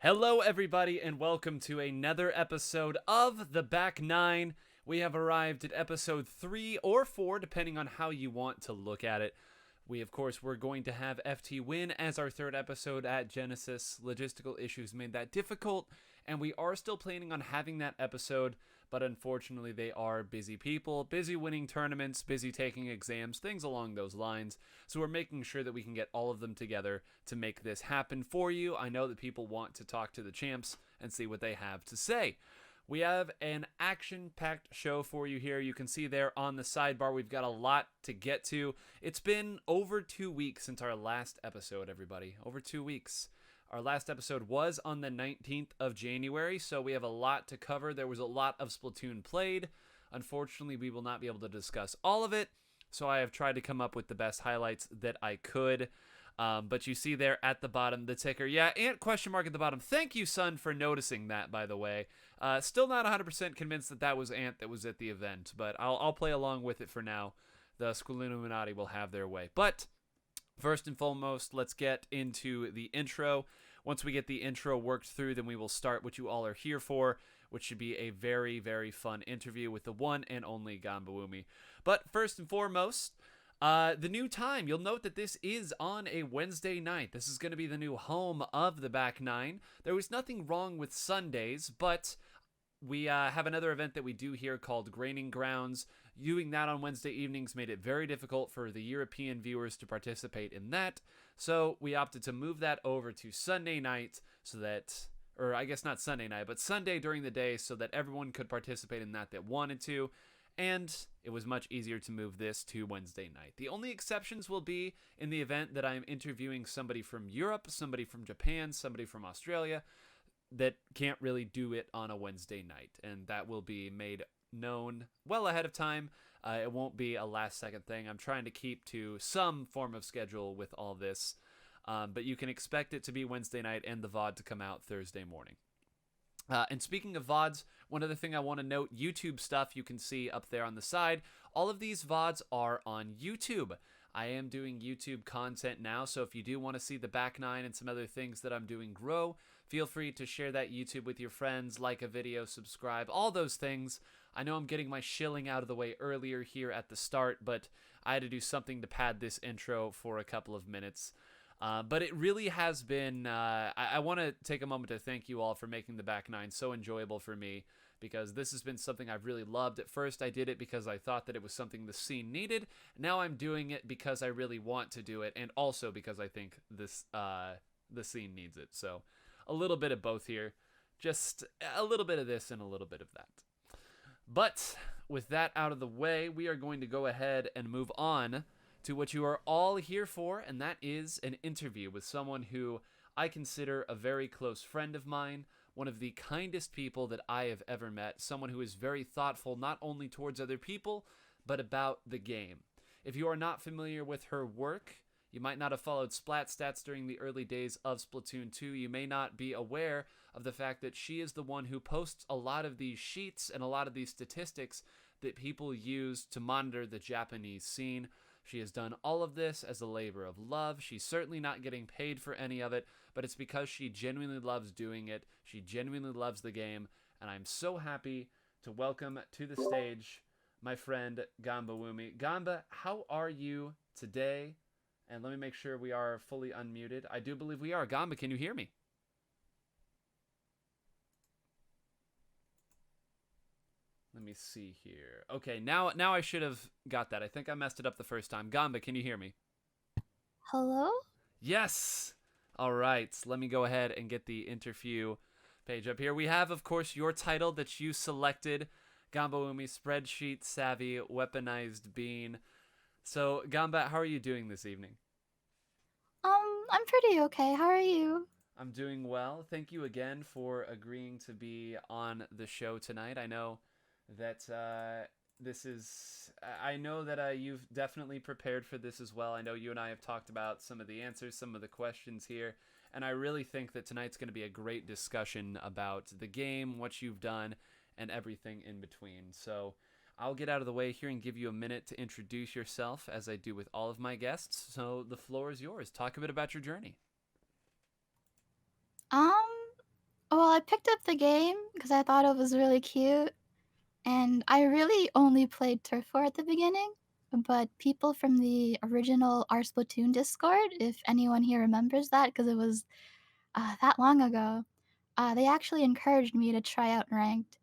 Hello, everybody, and welcome to another episode of The Back Nine. We have arrived at episode 3 or 4, depending on how you want to look at it. We, of course, were going to have FT win as our third episode at Genesis. Logistical issues made that difficult, and we are still planning on having that episode, but unfortunately they are busy people, busy winning tournaments, busy taking exams, things along those lines. So we're making sure that we can get all of them together to make this happen for you. I know that people want to talk to the champs and see what they have to say. We have an action-packed show for you here. You can see there on the sidebar we've got a lot to get to. It's been over 2 weeks since our last episode, everybody. Over 2 weeks. Our last episode was on the 19th of January, so we have a lot to cover. There was a lot of Splatoon played. Unfortunately, we will not be able to discuss all of it, so I have tried to come up with the best highlights that I could. But you see there at the bottom the ticker. Yeah, Ant question mark at the bottom. Thank you, son, for noticing that, by the way. Still not 100% convinced that that was Ant that was at the event, but I'll play along with it for now. The Squilluminati will have their way. But first and foremost, let's get into the intro. Once we get the intro worked through, then we will start what you all are here for, which should be a very, very fun interview with the one and only Ganbawoomy. But first and foremost, the new time. You'll note that this is on a Wednesday night. This is going to be the new home of the Back Nine. There was nothing wrong with Sundays, but we have another event that we do here called Graining Grounds. Doing that on Wednesday evenings made it very difficult for the European viewers to participate in that. So we opted to move that over to Sunday night so that, or I guess not Sunday night, but Sunday during the day so that everyone could participate in that wanted to. And it was much easier to move this to Wednesday night. The only exceptions will be in the event that I'm interviewing somebody from Europe, somebody from Japan, somebody from Australia that can't really do it on a Wednesday night. And that will be made known well ahead of time. It won't be a last second thing. I'm trying to keep to some form of schedule with all this. But you can expect it to be Wednesday night and the VOD to come out Thursday morning. And speaking of VODs, one other thing I want to note, YouTube stuff you can see up there on the side. All of these VODs are on YouTube. I am doing YouTube content now, so if you do want to see the Back Nine and some other things that I'm doing grow, feel free to share that YouTube with your friends, like a video, subscribe, all those things. I know I'm getting my shilling out of the way earlier here at the start, but I had to do something to pad this intro for a couple of minutes. But it really has been, I want to take a moment to thank you all for making the Back Nine so enjoyable for me, because this has been something I've really loved. At first, I did it because I thought that it was something the scene needed. Now I'm doing it because I really want to do it, and also because I think this the scene needs it. So a little bit of both here. Just a little bit of this and a little bit of that. But with that out of the way, we are going to go ahead and move on to what you are all here for, and that is an interview with someone who I consider a very close friend of mine, one of the kindest people that I have ever met, someone who is very thoughtful not only towards other people, but about the game. If you are not familiar with her work, you might not have followed Splat Stats during the early days of Splatoon 2. You may not be aware of the fact that she is the one who posts a lot of these sheets and a lot of these statistics that people use to monitor the Japanese scene. She has done all of this as a labor of love. She's certainly not getting paid for any of it, but it's because she genuinely loves doing it. She genuinely loves the game, and I'm so happy to welcome to the stage my friend Ganbawoomy. Gamba, how are you today? And let me make sure we are fully unmuted. I do believe we are. Gamba, can you hear me? Let me see here. Okay, now I should have got that. I think I messed it up the first time. Gamba, can you hear me? Hello? Yes! All right, let me go ahead and get the interview page up here. We have, of course, your title that you selected, Ganbawoomy, Spreadsheet Savvy Weaponized Bean. So, Gamba, how are you doing this evening? I'm pretty okay. How are you? I'm doing well. Thank you again for agreeing to be on the show tonight. I know that this is. I know that you've definitely prepared for this as well. I know you and I have talked about some of the answers, some of the questions here, and I really think that tonight's going to be a great discussion about the game, what you've done, and everything in between. So I'll get out of the way here and give you a minute to introduce yourself, as I do with all of my guests. So the floor is yours. Talk a bit about your journey. Um, Well, I picked up the game because I thought it was really cute, and I really only played Turf War at the beginning. But people from the original R Splatoon Discord, if anyone here remembers that, because it was that long ago, they actually encouraged me to try out ranked.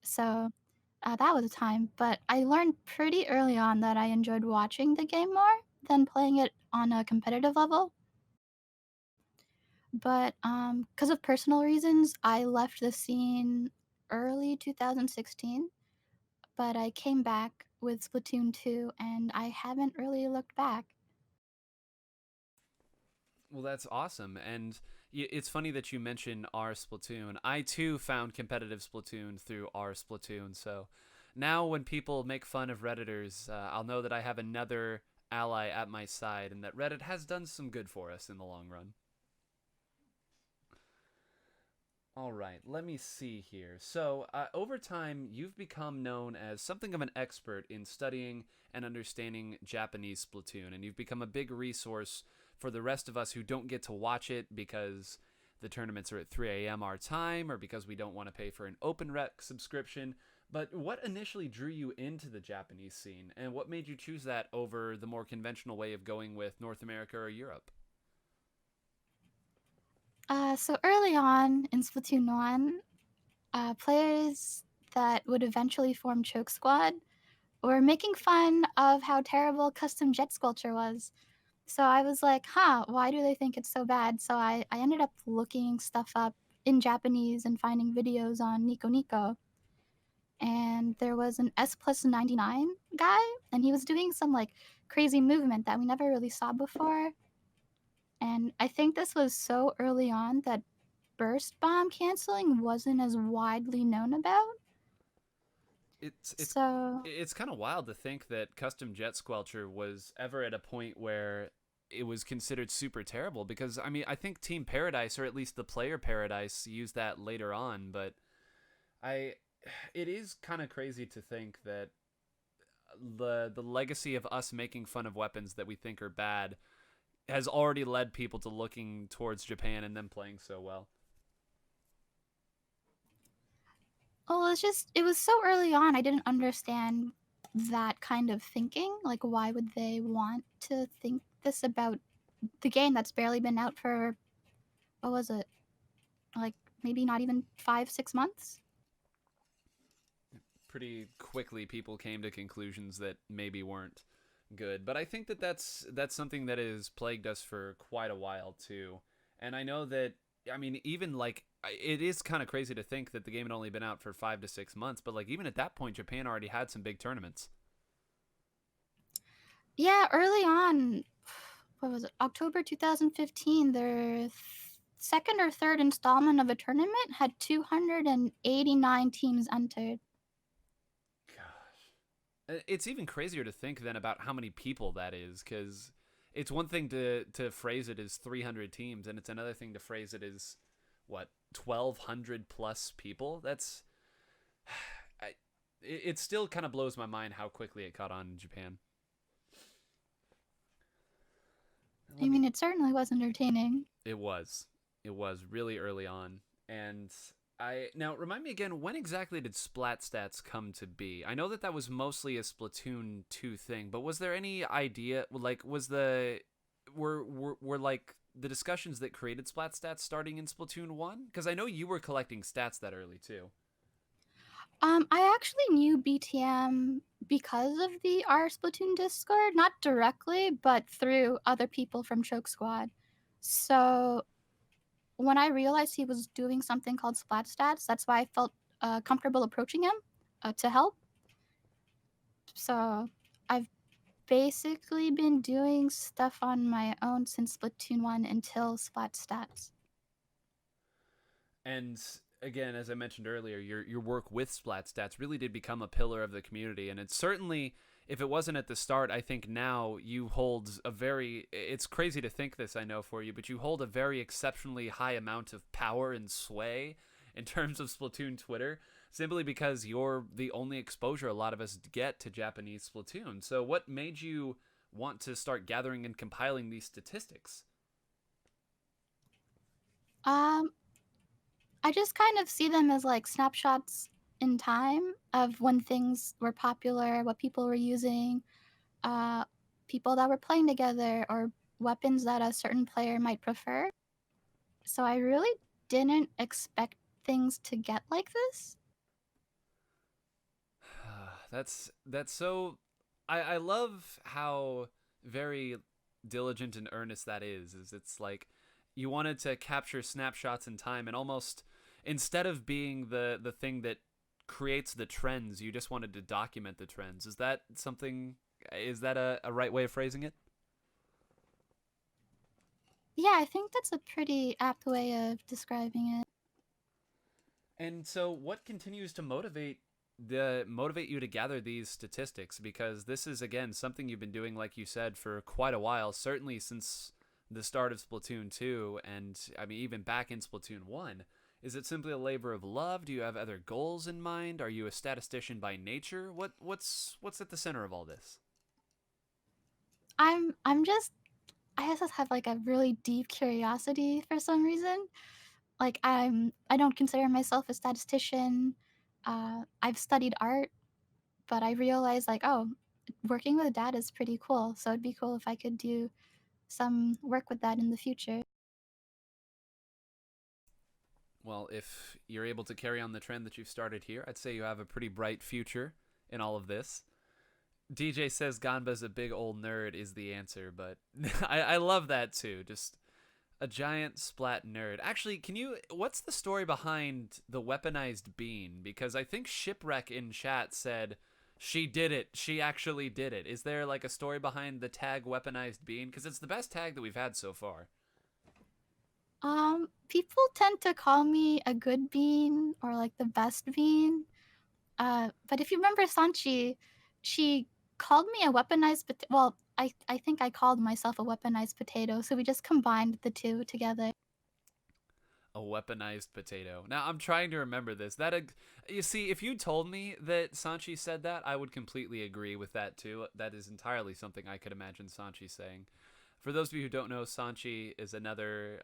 So that was a time. But I learned pretty early on that I enjoyed watching the game more than playing it on a competitive level. But, because of personal reasons, I left the scene early 2016, but I came back with Splatoon 2, and I haven't really looked back. Well, that's awesome. And it's funny that you mention R Splatoon. I too found competitive Splatoon through R Splatoon. So now when people make fun of Redditors, I'll know that I have another ally at my side and that Reddit has done some good for us in the long run. All right, let me see here. So, over time, you've become known as something of an expert in studying and understanding Japanese Splatoon, and you've become a big resource for the rest of us who don't get to watch it because the tournaments are at 3 a.m. our time or because we don't want to pay for an open rec subscription. But what initially drew you into the Japanese scene, and what made you choose that over the more conventional way of going with North America or Europe? So early on in Splatoon 1, players that would eventually form Choke Squad were making fun of how terrible custom jet sculpture was. So I was like, huh, why do they think it's so bad? So I ended up looking stuff up in Japanese and finding videos on Nico Nico. And there was an S plus 99 guy, and he was doing some like crazy movement that we never really saw before. And I think this was so early on that burst bomb canceling wasn't as widely known about. it's it's So, it's kind of wild to think that custom jet squelcher was ever at a point where it was considered super terrible because I mean I think Team Paradise or at least the player Paradise used that later on, but I it is kind of crazy to think that the legacy of us making fun of weapons that we think are bad has already led people to looking towards Japan and them playing so well. well, it was so early on, I didn't understand that kind of thinking. Like, why would they want to think this about the game that's barely been out for, what was it, like maybe not even 5, 6 months? Pretty quickly people came to conclusions that maybe weren't good. But I think that that's something that has plagued us for quite a while too. And I know that I mean even like it is kind of crazy to think that the game had only been out for 5 to 6 months, but like even at that point, Japan already had some big tournaments. Yeah, early on, what was it, October 2015, their second or third installment of a tournament had 289 teams entered. Gosh, it's even crazier to think then about how many people that is, because it's one thing to phrase it as 300 teams, and it's another thing to phrase it as what 1,200 plus people. That's I, it still kind of blows my mind how quickly it caught on in Japan. I Let me. mean, it certainly was entertaining. It was. It was really early on, and I now remind me again when exactly did Splat Stats come to be? I know that that was mostly a Splatoon 2 thing, but was there any idea like was the were like the discussions that created Splat Stats starting in Splatoon 1? Because I know you were collecting stats that early too. I actually knew BTM because of the R Splatoon Discord, not directly, but through other people from Choke Squad. So when I realized he was doing something called Splat Stats, that's why I felt comfortable approaching him to help. So I've basically been doing stuff on my own since Splatoon 1 until Splat Stats. And again, as I mentioned earlier, your work with Splat Stats really did become a pillar of the community, and it's certainly if it wasn't at the start, I think now you hold a very it's crazy to think this I know for you, but you hold a very exceptionally high amount of power and sway in terms of Splatoon Twitter simply because you're the only exposure a lot of us get to Japanese Splatoon. So what made you want to start gathering and compiling these statistics? Um, I just kind of see them as like snapshots in time of when things were popular, what people were using, uh, people that were playing together, or weapons that a certain player might prefer. So I really didn't expect things to get like this. That's so. I love how very diligent and earnest that is. Is it's like you wanted to capture snapshots in time, and almost instead of being the thing that creates the trends, you just wanted to document the trends. Is that something? Is that a right way of phrasing it? Yeah, I think that's a pretty apt way of describing it. And so, what continues to motivate you to gather these statistics? Because this is again something you've been doing, like you said, for quite a while. Certainly since the start of Splatoon 2, and I mean even back in Splatoon 1. Is it simply a labor of love? Do you have other goals in mind? Are you a statistician by nature? What's at the center of all this? I'm just I just have like a really deep curiosity for some reason. Like I don't consider myself a statistician. I've studied art, but I realized like, oh, working with data is pretty cool. So it'd be cool if I could do some work with that in the future. Well, if you're able to carry on the trend that you've started here, I'd say you have a pretty bright future in all of this. DJ says Ganba's a big old nerd is the answer, but I love that too. Just a giant splat nerd. Actually, what's the story behind the weaponized bean? Because I think Shipwreck in chat said she did it. She actually did it. Is there like a story behind the tag weaponized bean? Because it's the best tag that we've had so far. People tend to call me a good bean or like the best bean. But if you remember Sanchi, she called me a weaponized well, I think I called myself a weaponized potato, so we just combined the two together. A weaponized potato. Now I'm trying to remember this. You see, if you told me that Sanchi said that, I would completely agree with that too. That is entirely something I could imagine Sanchi saying. For those of you who don't know, Sanchi is another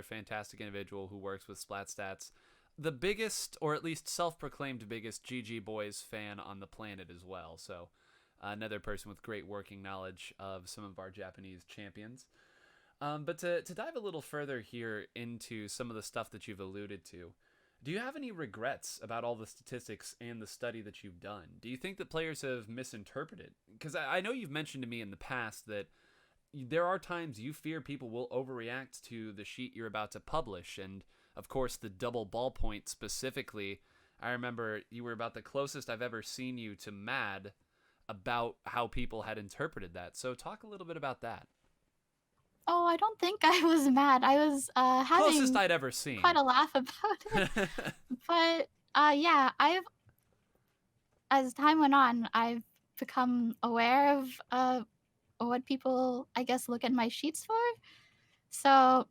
fantastic individual who works with Splat Stats, the biggest, or at least self-proclaimed biggest, GG Boys fan on the planet as well. So, another person with great working knowledge of some of our Japanese champions. But to dive a little further here into some of the stuff that you've alluded to, do you have any regrets about all the statistics and the study that you've done? Do you think that players have misinterpreted? Because I know you've mentioned to me in the past that there are times you fear people will overreact to the sheet you're about to publish, and of course the double ballpoint specifically. I remember you were about the closest I've ever seen you to mad about how people had interpreted that. So talk a little bit about that. Oh, I don't think I was mad. I was Closest having I'd ever quite seen. a laugh about it. But yeah, I've as time went on, I've become aware of what people I guess look at my sheets for. So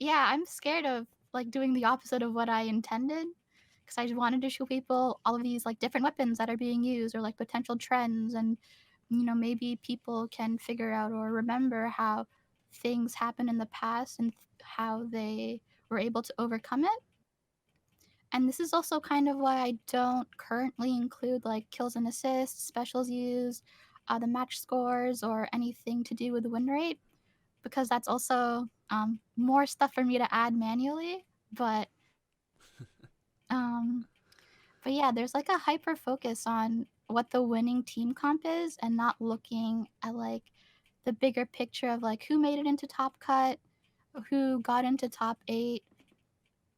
yeah, I'm scared of like doing the opposite of what I intended because I just wanted to show people all of these like different weapons that are being used or like potential trends, and maybe people can figure out or remember how things happened in the past and how they were able to overcome it. And this is also kind of why I don't currently include like kills and assists, specials used, the match scores, or anything to do with the win rate, because that's also more stuff for me to add manually. But um, but yeah, there's like a hyper focus on what the winning team comp is, and not looking at like the bigger picture of like who made it into top cut, who got into top 8.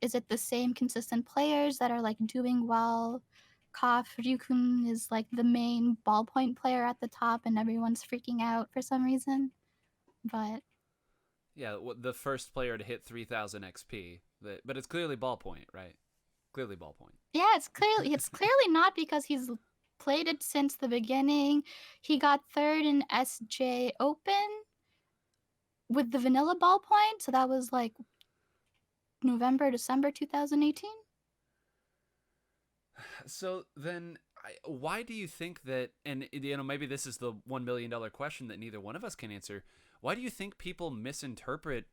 Is it the same consistent players that are like doing well? Koff Ryukun is like the main ballpoint player at the top, and everyone's freaking out for some reason. But Yeah, the first player to hit 3,000 XP, but it's clearly ballpoint, right? Clearly ballpoint. yeah, it's clearly not because he's played it since the beginning. He got third in SJ Open with the vanilla ballpoint, so that was like November, December 2018. So then, why do you think that? And maybe this is the $1 million question that neither one of us can answer. Why do you think people misinterpret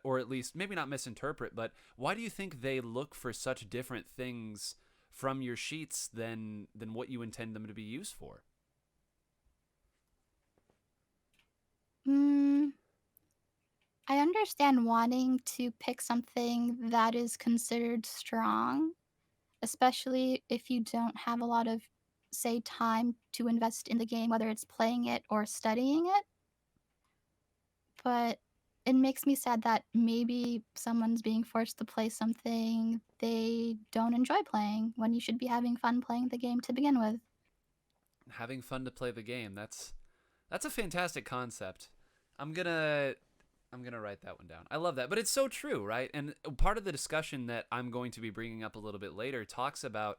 or at least maybe not misinterpret, but why do you think they look for such different things from your sheets than what you intend them to be used for? Mm, I understand wanting to pick something that is considered strong, especially if you don't have a lot of, say, time to invest in the game, whether it's playing it or studying it. But it makes me sad that maybe someone's being forced to play something they don't enjoy playing when you should be having fun playing the game to begin with. Having fun to play the game. That's a fantastic concept. I'm gonna I'm gonna write that one down. I love that, but it's so true, right? And part of the discussion that I'm going to be bringing up a little bit later talks about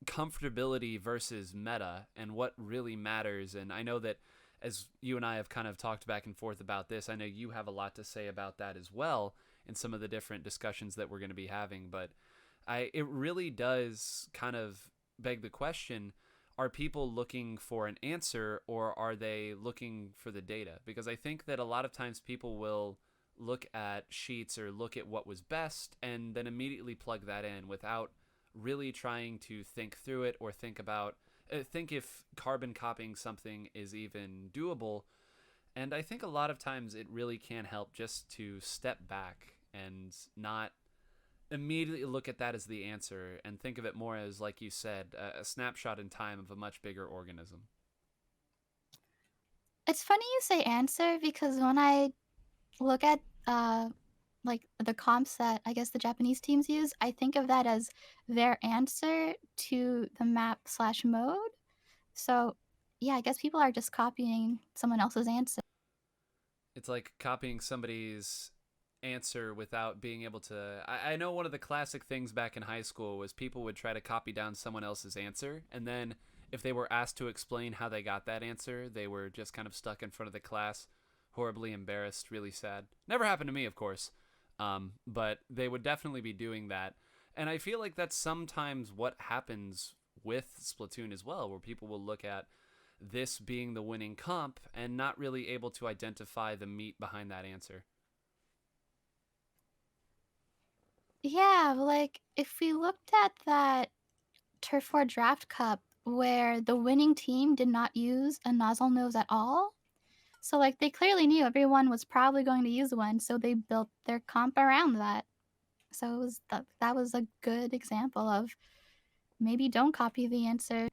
comfortability versus meta and what really matters. And I know that as you and I have kind of talked back and forth about this, I know you have a lot to say about that as well in some of the different discussions that we're going to be having. But it really does kind of beg the question, are people looking for an answer or are they looking for the data? Because I think that a lot of times people will look at sheets or look at what was best and then immediately plug that in without really trying to think through it or think if carbon copying something is even doable. And I think a lot of times it really can help just to step back and not immediately look at that as the answer and think of it more as, like you said, a snapshot in time of a much bigger organism. It's funny you say answer because when I look at like the comps that I guess the Japanese teams use, I think of that as their answer to the map slash mode. So yeah, I guess people are just copying someone else's answer. It's like copying somebody's answer without being able to. I know one of the classic things back in high school was people would try to copy down someone else's answer, and then if they were asked to explain how they got that answer, they were just kind of stuck in front of the class, horribly embarrassed, really sad. Never happened to me, of course, but they would definitely be doing that. And I feel like that's sometimes what happens with Splatoon as well, where people will look at this being the winning comp and not really able to identify the meat behind that answer. Yeah, like if we looked at that Turf War Draft Cup where the winning team did not use a nozzle nose at all. So like they clearly knew everyone was probably going to use one, so they built their comp around that. So it was that was a good example of maybe don't copy the answer.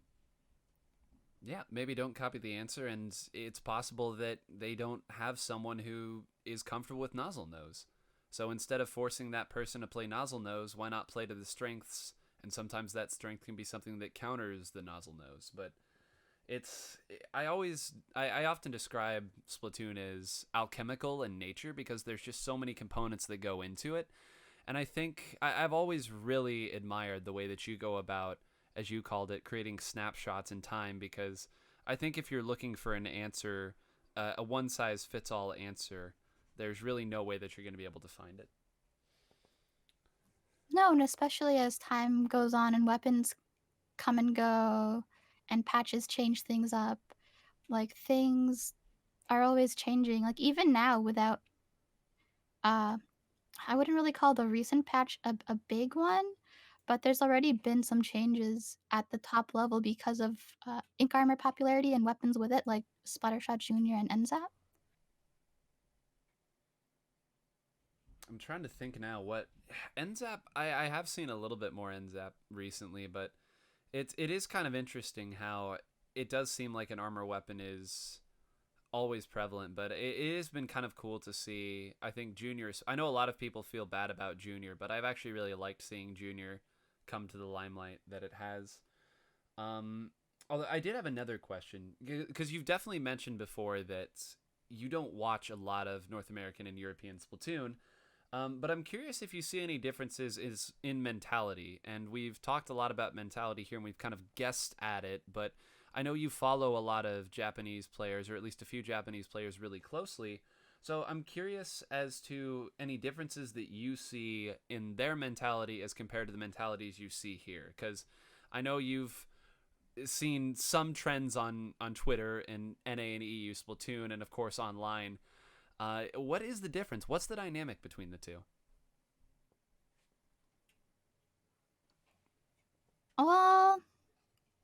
Yeah, maybe don't copy the answer, and it's possible that they don't have someone who is comfortable with nozzle nose. So instead of forcing that person to play nozzle nose, why not play to the strengths? And sometimes that strength can be something that counters the nozzle nose. But it's I often describe Splatoon as alchemical in nature because there's just so many components that go into it. And I think I've always really admired the way that you go about, as you called it, creating snapshots in time. Because I think if you're looking for an answer, a one size fits all answer, there's really no way that you're going to be able to find it. No, and especially as time goes on and weapons come and go and patches change things up. Like things are always changing. Like even now without uh I wouldn't really call the recent patch a big one, but there's already been some changes at the top level because of ink armor popularity and weapons with it, like Splattershot Jr. and NZAP. I'm trying to think now what NZAP. I have seen a little bit more NZAP recently, but it is kind of interesting how it does seem like an armor weapon is always prevalent, but it has been kind of cool to see. I think Juniors. I know a lot of people feel bad about Junior, but I've actually really liked seeing Junior come to the limelight that it has. Um, Although I did have another question because you've definitely mentioned before that you don't watch a lot of North American and European Splatoon. But I'm curious if you see any differences is in mentality, and we've talked a lot about mentality here, and we've kind of guessed at it. But I know you follow a lot of Japanese players, or at least a few Japanese players, really closely. So I'm curious as to any differences that you see in their mentality as compared to the mentalities you see here, because I know you've seen some trends on Twitter and NA and EU Splatoon, and of course online. What is the difference? What's the dynamic between the two? Well,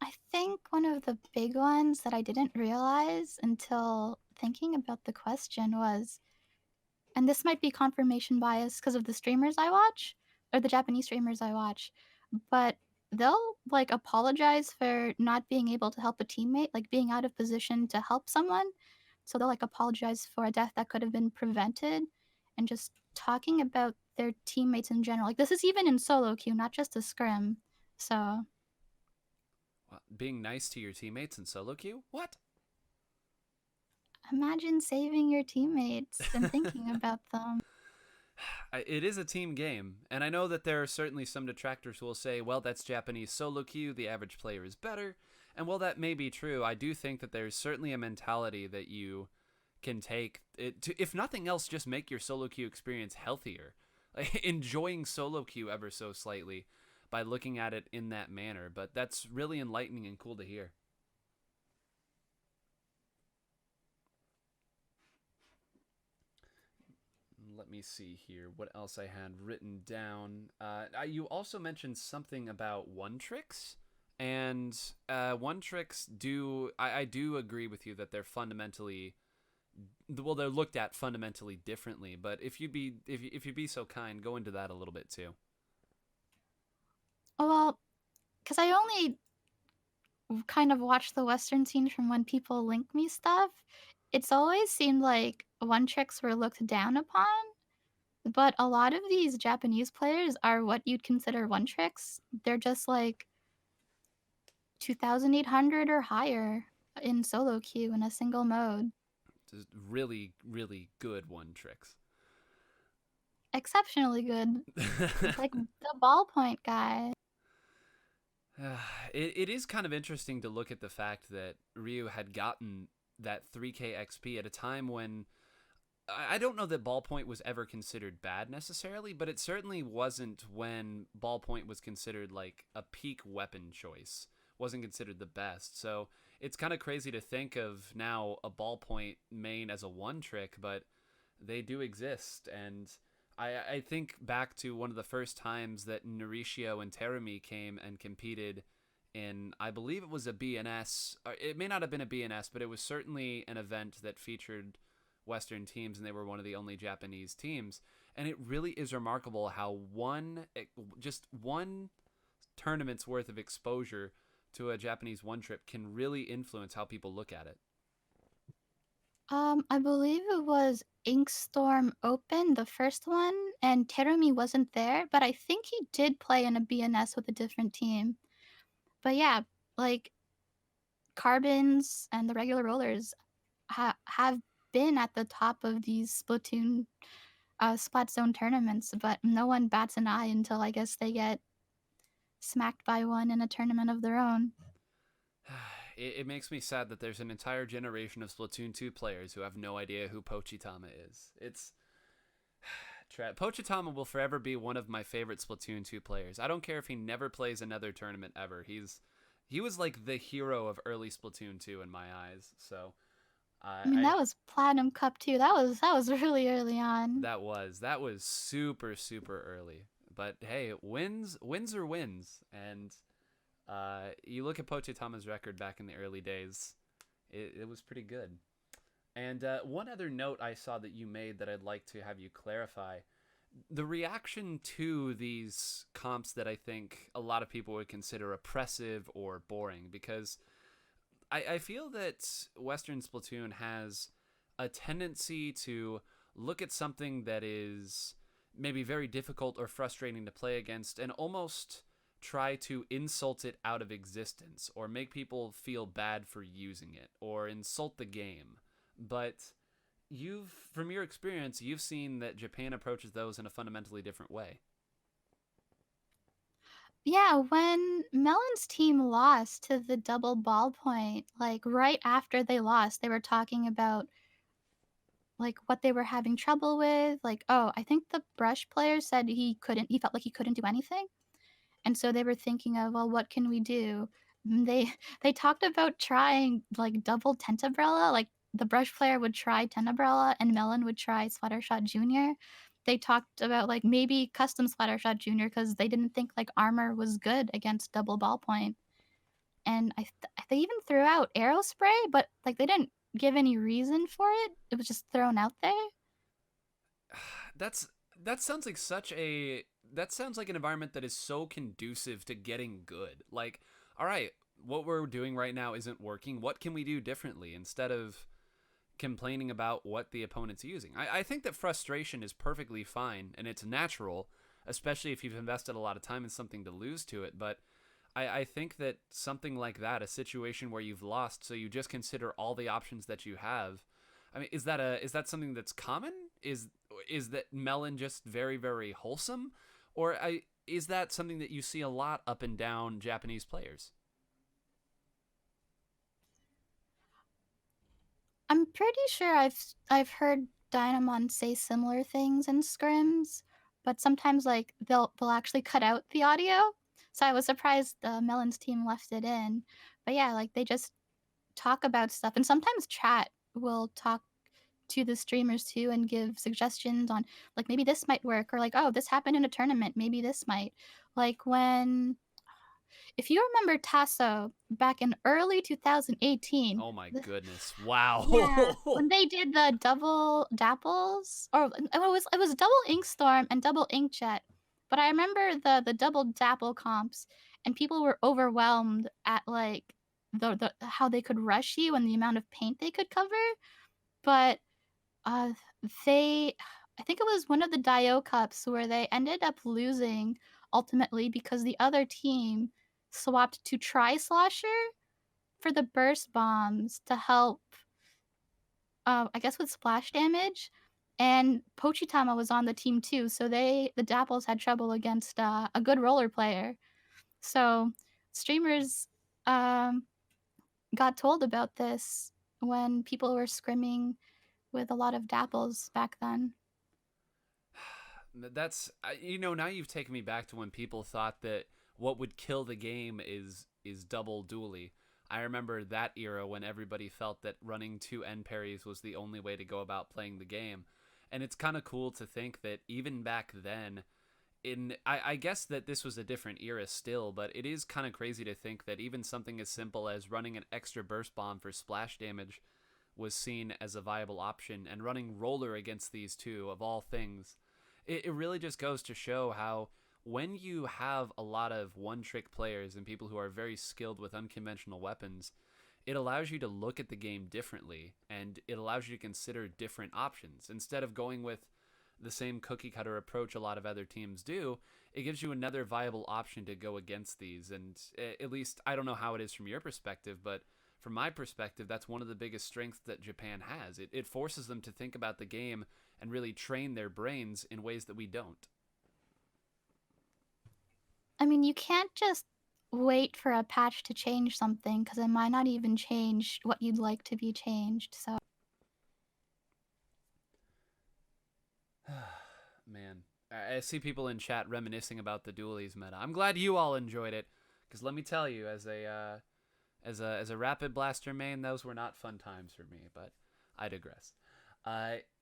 I think one of the big ones that I didn't realize until thinking about the question was, and this might be confirmation bias because of the streamers I watch or the Japanese streamers I watch, but they'll like apologize for not being able to help a teammate, like being out of position to help someone. So they'll like apologize for a death that could have been prevented and just talking about their teammates in general. Like this is even in solo queue, not just a scrim. So Well, being nice to your teammates in solo queue? What? imagine saving your teammates and thinking about them. It is a team game, and I know that there are certainly some detractors who will say, well, that's Japanese solo queue, the average player is better. And while that may be true, I do think that there's certainly a mentality that you can take it to, if nothing else, just make your solo queue experience healthier. Like, enjoying solo queue ever so slightly by looking at it in that manner. But that's really enlightening and cool to hear. Let me see here what else I had written down. You also mentioned something about one tricks, and one tricks do I do agree with you that they're fundamentally, well, they're looked at fundamentally differently. But if you'd be so kind, go into that a little bit too. Well, because I only kind of watch the Western scene from when people link me stuff, it's always seemed like one tricks were looked down upon. But a lot of these Japanese players are what you'd consider one tricks. They're just like 2,800 or higher in solo queue in a single mode. Just really, really good one tricks. Exceptionally good. Like the ballpoint guy. It is kind of interesting to look at the fact that Ryu had gotten that 3K XP at a time when I don't know that ballpoint was ever considered bad necessarily, but it certainly wasn't when ballpoint was considered like a peak weapon choice. Wasn't considered the best. So it's kind of crazy to think of now a ballpoint main as a one trick, but they do exist. And I think back to one of the first times that Norishio and Terumi came and competed in, I believe it was a BNS. Or it may not have been a BNS, but it was certainly an event that featured Western teams, and they were one of the only Japanese teams. And it really is remarkable how just one tournament's worth of exposure to a Japanese one trip can really influence how people look at it. I believe it was Inkstorm Open, the first one, and Terumi wasn't there, but I think he did play in a BNS with a different team. But yeah, like Carbons and the regular rollers have been at the top of these Splatoon Splat Zone tournaments, but no one bats an eye until I guess they get smacked by one in a tournament of their own. It makes me sad that there's an entire generation of Splatoon 2 players who have no idea who Pochitama is. It's Pochitama will forever be one of my favorite Splatoon 2 players. I don't care if he never plays another tournament ever. He was like the hero of early Splatoon 2 in my eyes. So I mean, that was Platinum Cup too. That was really early on. that was super super early. But hey, wins are wins, and you look at Pochitama's record back in the early days, it was pretty good. And one other note I saw that you made that I'd like to have you clarify: the reaction to these comps that I think a lot of people would consider oppressive or boring, because I feel that Western Splatoon has a tendency to look at something that is maybe very difficult or frustrating to play against and almost try to insult it out of existence or make people feel bad for using it or insult the game. But from your experience, you've seen that Japan approaches those in a fundamentally different way. Yeah, when Melon's team lost to the double ballpoint, like right after they lost, they were talking about like what they were having trouble with. Like, oh, I think the brush player said he felt like he couldn't do anything. And so they were thinking of, well, what can we do? They they talked about trying like double tent umbrella, like the brush player would try Tenebrella and Melon would try Splattershot Jr., they talked about like maybe custom Splattershot Jr. because they didn't think like armor was good against double ballpoint. And they even threw out arrow spray, but like they didn't give any reason for it. It was just thrown out there. That's that sounds like such a that sounds like an environment that is so conducive to getting good. Like, all right, what we're doing right now isn't working. What can we do differently instead of complaining about what the opponent's using? I think that frustration is perfectly fine and it's natural, especially if you've invested a lot of time in something to lose to it. But I think that something like that, a situation where you've lost, so you just consider all the options that you have. I mean, is that something that's common? Is that melon just very very wholesome, or is that something that you see a lot up and down Japanese players? I'm pretty sure I've heard Dynamon say similar things in scrims, but sometimes like they'll actually cut out the audio. So I was surprised the Melons team left it in. But yeah, like they just talk about stuff, and sometimes chat will talk to the streamers too and give suggestions on like maybe this might work, or like, oh, this happened in a tournament, maybe this might. Like when, if you remember Tasso back in early 2018, Oh my goodness! Wow. yeah, when they did the double dapples, or it was double ink storm and double inkjet. But I remember the double dapple comps, and people were overwhelmed at like the how they could rush you and the amount of paint they could cover. But uh, they, I think it was one of the Dio Cups where they ended up losing ultimately because the other team swapped to Tri-Slosher for the burst bombs to help, I guess with splash damage. And Pochitama was on the team too, so the Dapples had trouble against a good roller player. So streamers um, got told about this when people were scrimming with a lot of Dapples back then. That's now you've taken me back to when people thought that what would kill the game is double dually. I remember that era when everybody felt that running two end parries was the only way to go about playing the game. And it's kind of cool to think that even back then, I guess that this was a different era still, but it is kind of crazy to think that even something as simple as running an extra burst bomb for splash damage was seen as a viable option, and running roller against these two, of all things, it really just goes to show how when you have a lot of one trick players and people who are very skilled with unconventional weapons, it allows you to look at the game differently, and it allows you to consider different options. Instead of going with the same cookie cutter approach a lot of other teams do, it gives you another viable option to go against these. And at least, I don't know how it is from your perspective, but from my perspective, that's one of the biggest strengths that Japan has. It forces them to think about the game and really train their brains in ways that we don't. I mean, you can't just wait for a patch to change something because it might not even change what you'd like to be changed. So Man, I see people in chat reminiscing about the dualies meta. I'm glad you all enjoyed it, because let me tell you, as a rapid blaster main, those were not fun times for me. But I digress.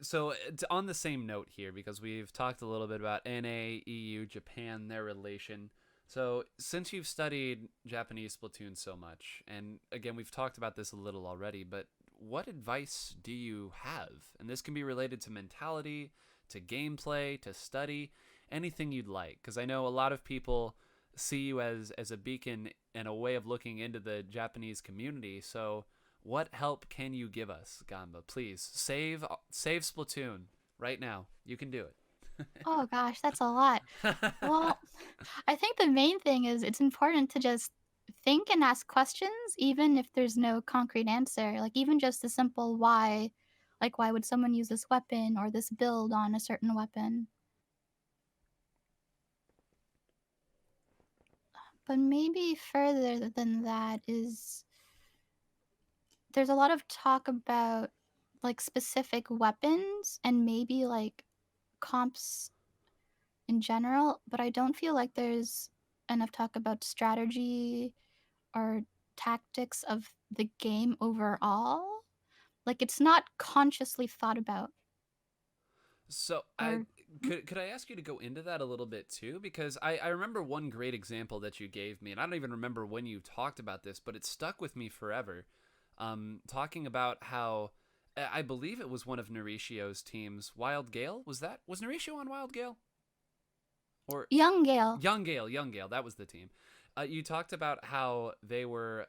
So on the same note here, because we've talked a little bit about NA, EU, Japan, their relation. So since you've studied Japanese Splatoon so much, and again we've talked about this a little already, but what advice do you have? And this can be related to mentality, to gameplay, to study, anything you'd like. Because I know a lot of people see you as a beacon and a way of looking into the Japanese community. So what help can you give us, Gamba? Please save Splatoon right now. You can do it. oh gosh, that's a lot. Well, I think the main thing is it's important to just think and ask questions, even if there's no concrete answer. Like, even just a simple why. Like, why would someone use this weapon or this build on a certain weapon? But maybe further than that is there's a lot of talk about like specific weapons and maybe like comps in general, but I don't feel like there's enough talk about strategy or tactics of the game overall. Like it's not consciously thought about. So I Or could I ask you to go into that a little bit too? Because I remember one great example that you gave me, and I don't even remember when you talked about this, but it stuck with me forever. Talking about how I believe it was one of Noricio's teams, Wild Gale. Was Noricio on Wild Gale? Or young Gale. Young Gale, that was the team. You talked about how they were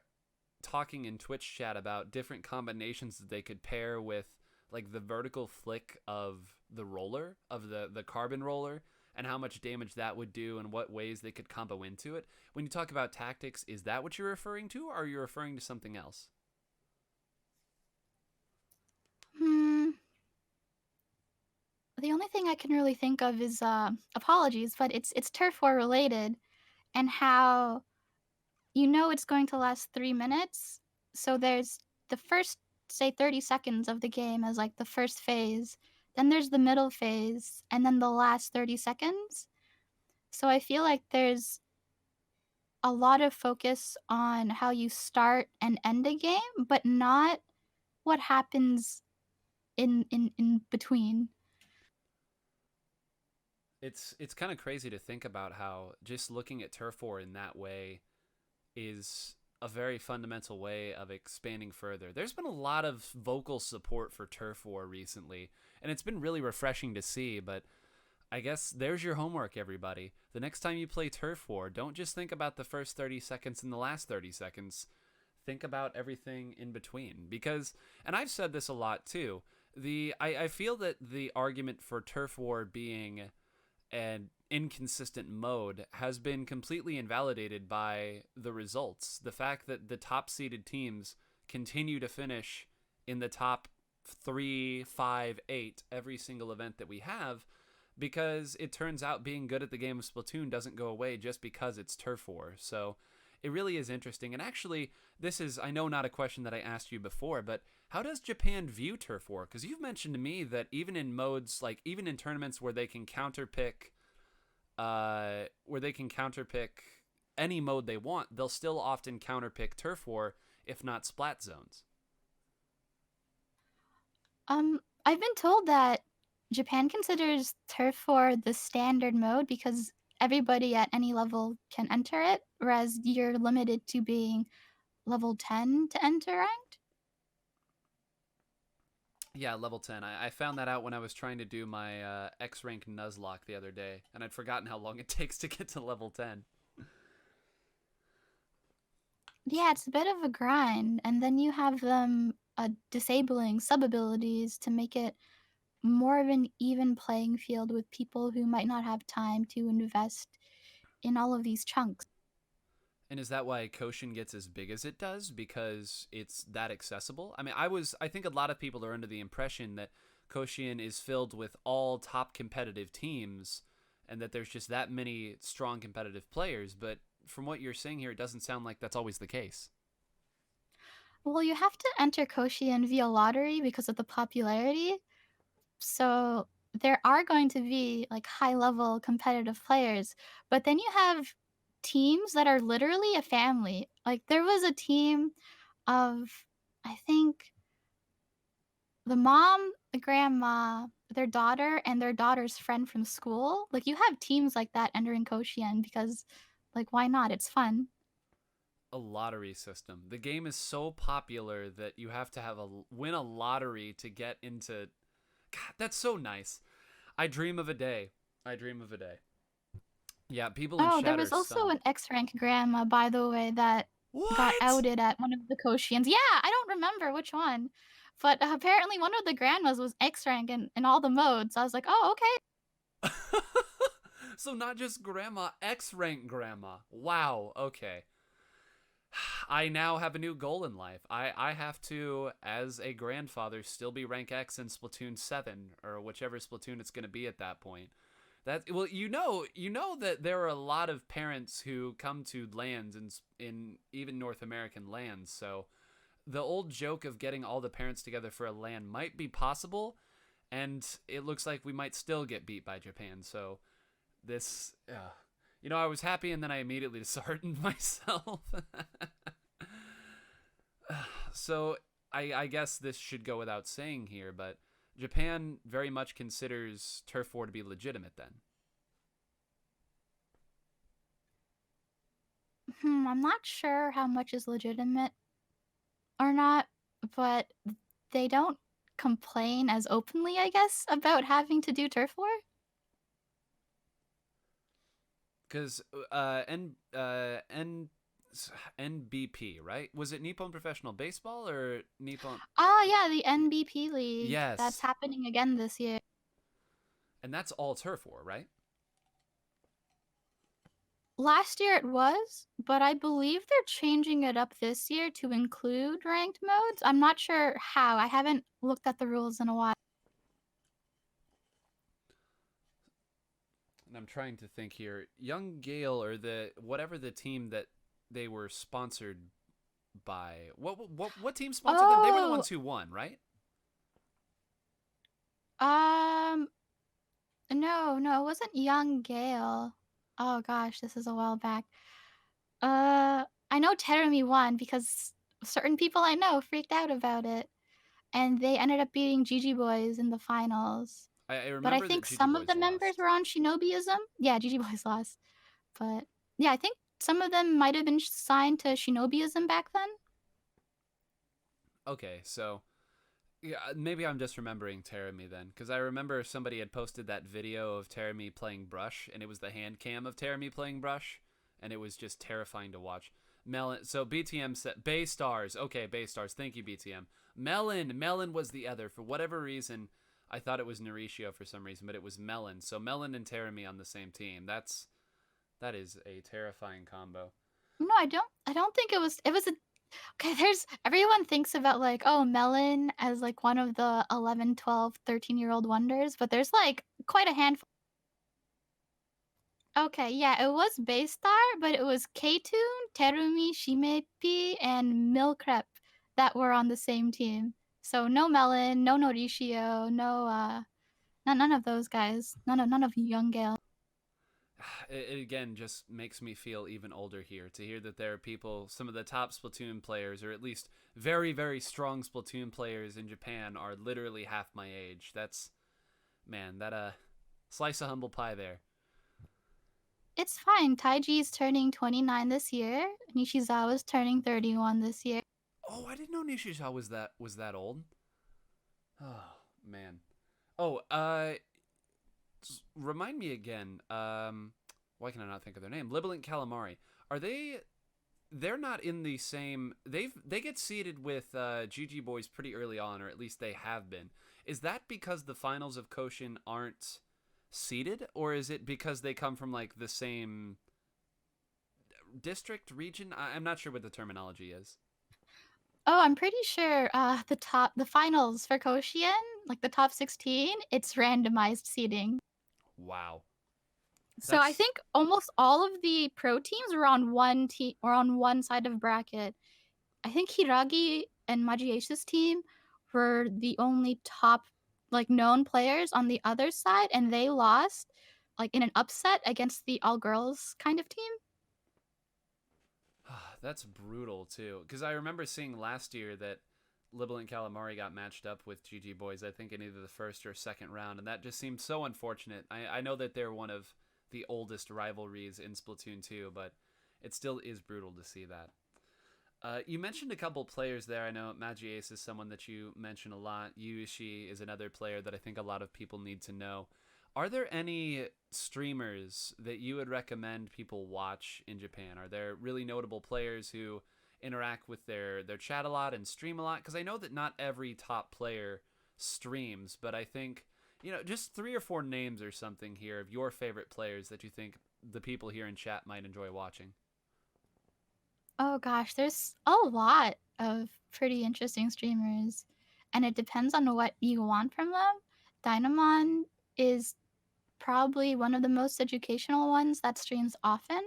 talking in Twitch chat about different combinations that they could pair with, like the vertical flick of the roller, of the carbon roller, and how much damage that would do and what ways they could combo into it. When you talk about tactics, is that what you're referring to, or are you referring to something else? Hmm. The only thing I can really think of is apologies, but it's turf war related, and how you know it's going to last 3 minutes. So there's the first, say, 30 seconds of the game as like the first phase, then there's the middle phase, and then the last 30 seconds. So I feel like there's a lot of focus on how you start and end a game, but not what happens in between. It's kind of crazy to think about how just looking at turf war in that way is a very fundamental way of expanding further. There's been a lot of vocal support for turf war recently, and it's been really refreshing to see, but I guess there's your homework, everybody. The next time you play turf war, don't just think about the first 30 seconds and the last 30 seconds. Think about everything in between. Because, and I've said this a lot too, I feel that the argument for turf war being an inconsistent mode has been completely invalidated by the results. The fact that the top seeded teams continue to finish in the top 3, 5, 8 every single event that we have, because it turns out being good at the game of Splatoon doesn't go away just because it's turf war. So it really is interesting. And actually, this is, I know, not a question that I asked you before, but how does Japan view turf war? Because you've mentioned to me that even in modes, like even in tournaments where they can counterpick, any mode they want, they'll still often counterpick turf war, if not splat zones. I've been told that Japan considers turf war the standard mode because everybody at any level can enter it, whereas you're limited to being level 10 to enter ranked. Yeah, level 10. I found that out when I was trying to do my X rank Nuzlocke the other day, and I'd forgotten how long it takes to get to level 10. Yeah, it's a bit of a grind, and then you have them disabling sub abilities to make it more of an even playing field with people who might not have time to invest in all of these chunks. And is that why Koshin gets as big as it does? Because it's that accessible? I mean, I think a lot of people are under the impression that Koshin is filled with all top competitive teams and that there's just that many strong competitive players, but from what you're saying here, it doesn't sound like that's always the case. Well, you have to enter Koshien via lottery because of the popularity. So there are going to be like high level competitive players, but then you have teams that are literally a family. Like there was a team of, I think, the mom, the grandma, their daughter, and their daughter's friend from school. Like you have teams like that entering Koshien because, like, why not? It's fun. A lottery system. The game is so popular that you have to win a lottery to get into. God, that's so nice. I dream of a day. I dream of a day. Yeah, people in Oh, there chat are was also stunned. an X rank grandma, by the way, that got What? outed at one of the Koshians. Yeah, I don't remember which one. But apparently one of the grandmas was X rank in all the modes. I was like, oh, okay. So not just grandma, X rank grandma. Wow. Okay. I now have a new goal in life. I have to, as a grandfather, still be rank X in Splatoon 7 or whichever Splatoon it's going to be at that point. That well, you know that there are a lot of parents who come to lands in even North American lands. So the old joke of getting all the parents together for a land might be possible, and it looks like we might still get beat by Japan. So this, I was happy and then I immediately disheartened myself. So I guess this should go without saying here, but Japan very much considers turf war to be legitimate then. I'm not sure how much is legitimate or not, but they don't complain as openly, I guess, about having to do turf war. Because NBP, right? Was it Nippon Professional Baseball or Nippon? Oh yeah, the NBP League. That's Yes, happening again this year. and that's all turf war, right? Last year it was, but I believe they're changing it up this year to include ranked modes. I'm not sure how. I haven't looked at the rules in a while. And I'm trying to think here. Young Gale or the whatever the team that they were sponsored by. What team sponsored them? They were the Oh, ones who won, right? um, no, it wasn't Young Gale. Oh gosh, this is a while back. I know Terumi won because certain people I know freaked out about it, and they ended up beating Gigi Boys in the finals. I But I remember that think Gigi some of Boys the members lost. were on Shinobiism. Yeah, Gigi Boys lost. But yeah, I think some of them might have been signed to Shinobiism back then. Okay, so yeah, maybe I'm just remembering Terumi then, because I remember somebody had posted that video of Terumi playing Brush, and it was the hand cam of Terumi playing Brush, and it was just terrifying to watch. Melon. So BTM said Bay Stars. Okay, Bay Stars. Thank you, BTM. Melon was the other. For whatever reason, I thought it was Norishio for some reason, but it was Melon. So Melon and Terumi on the same team. That is a terrifying combo. No, I don't think it was a okay, there's everyone thinks about like, oh, Melon as like one of the 11, 12, 13-year-old wonders, but there's like quite a handful. Okay, yeah, it was Baystar, but it was K-Tune, Terumi, Shimepi, and Milkrep that were on the same team. So no Melon, no Norishio, no none of those guys. None of Young Gale. It again just makes me feel even older here to hear that there are people, some of the top Splatoon players, or at least very, very strong Splatoon players in Japan, are literally half my age. That's, man, that slice of humble pie there. It's fine. Taiji's turning 29 this year. Nishizawa's turning 31 this year. Oh, I didn't know Nishizawa was that old. Oh man. Oh, remind me again. Why can I not think of their name? Libalent Calamari. Are they? They're not in the same. They get seeded with GG Boys pretty early on, or at least they have been. Is that because the finals of Koshin aren't seeded, or is it because they come from like the same district region? I'm not sure what the terminology is. Oh, I'm pretty sure the finals for Koshien, like the top 16, it's randomized seeding. Wow, So I that's think almost all of the pro teams were on one team or on one side of bracket. I think Hiragi and Majieshi's team were the only top like known players on the other side, and they lost like in an upset against the all girls kind of team. that's brutal too. Because I remember seeing last year that Libalent Calamari got matched up with GG Boys, I think in either the first or second round, and that just seemed so unfortunate. I know that they're one of the oldest rivalries in Splatoon 2, but it still is brutal to see that. You mentioned a couple players there. I know Magi Ace is someone that you mention a lot. Yuishi is another player that I think a lot of people need to know. Are there any streamers that you would recommend people watch in Japan? Are there really notable players who interact with their chat a lot and stream a lot? Because I know that not every top player streams, but I think, just 3 or 4 names or something here of your favorite players that you think the people here in chat might enjoy watching. Oh gosh, there's a lot of pretty interesting streamers, and it depends on what you want from them. Dynamon is probably one of the most educational ones that streams often.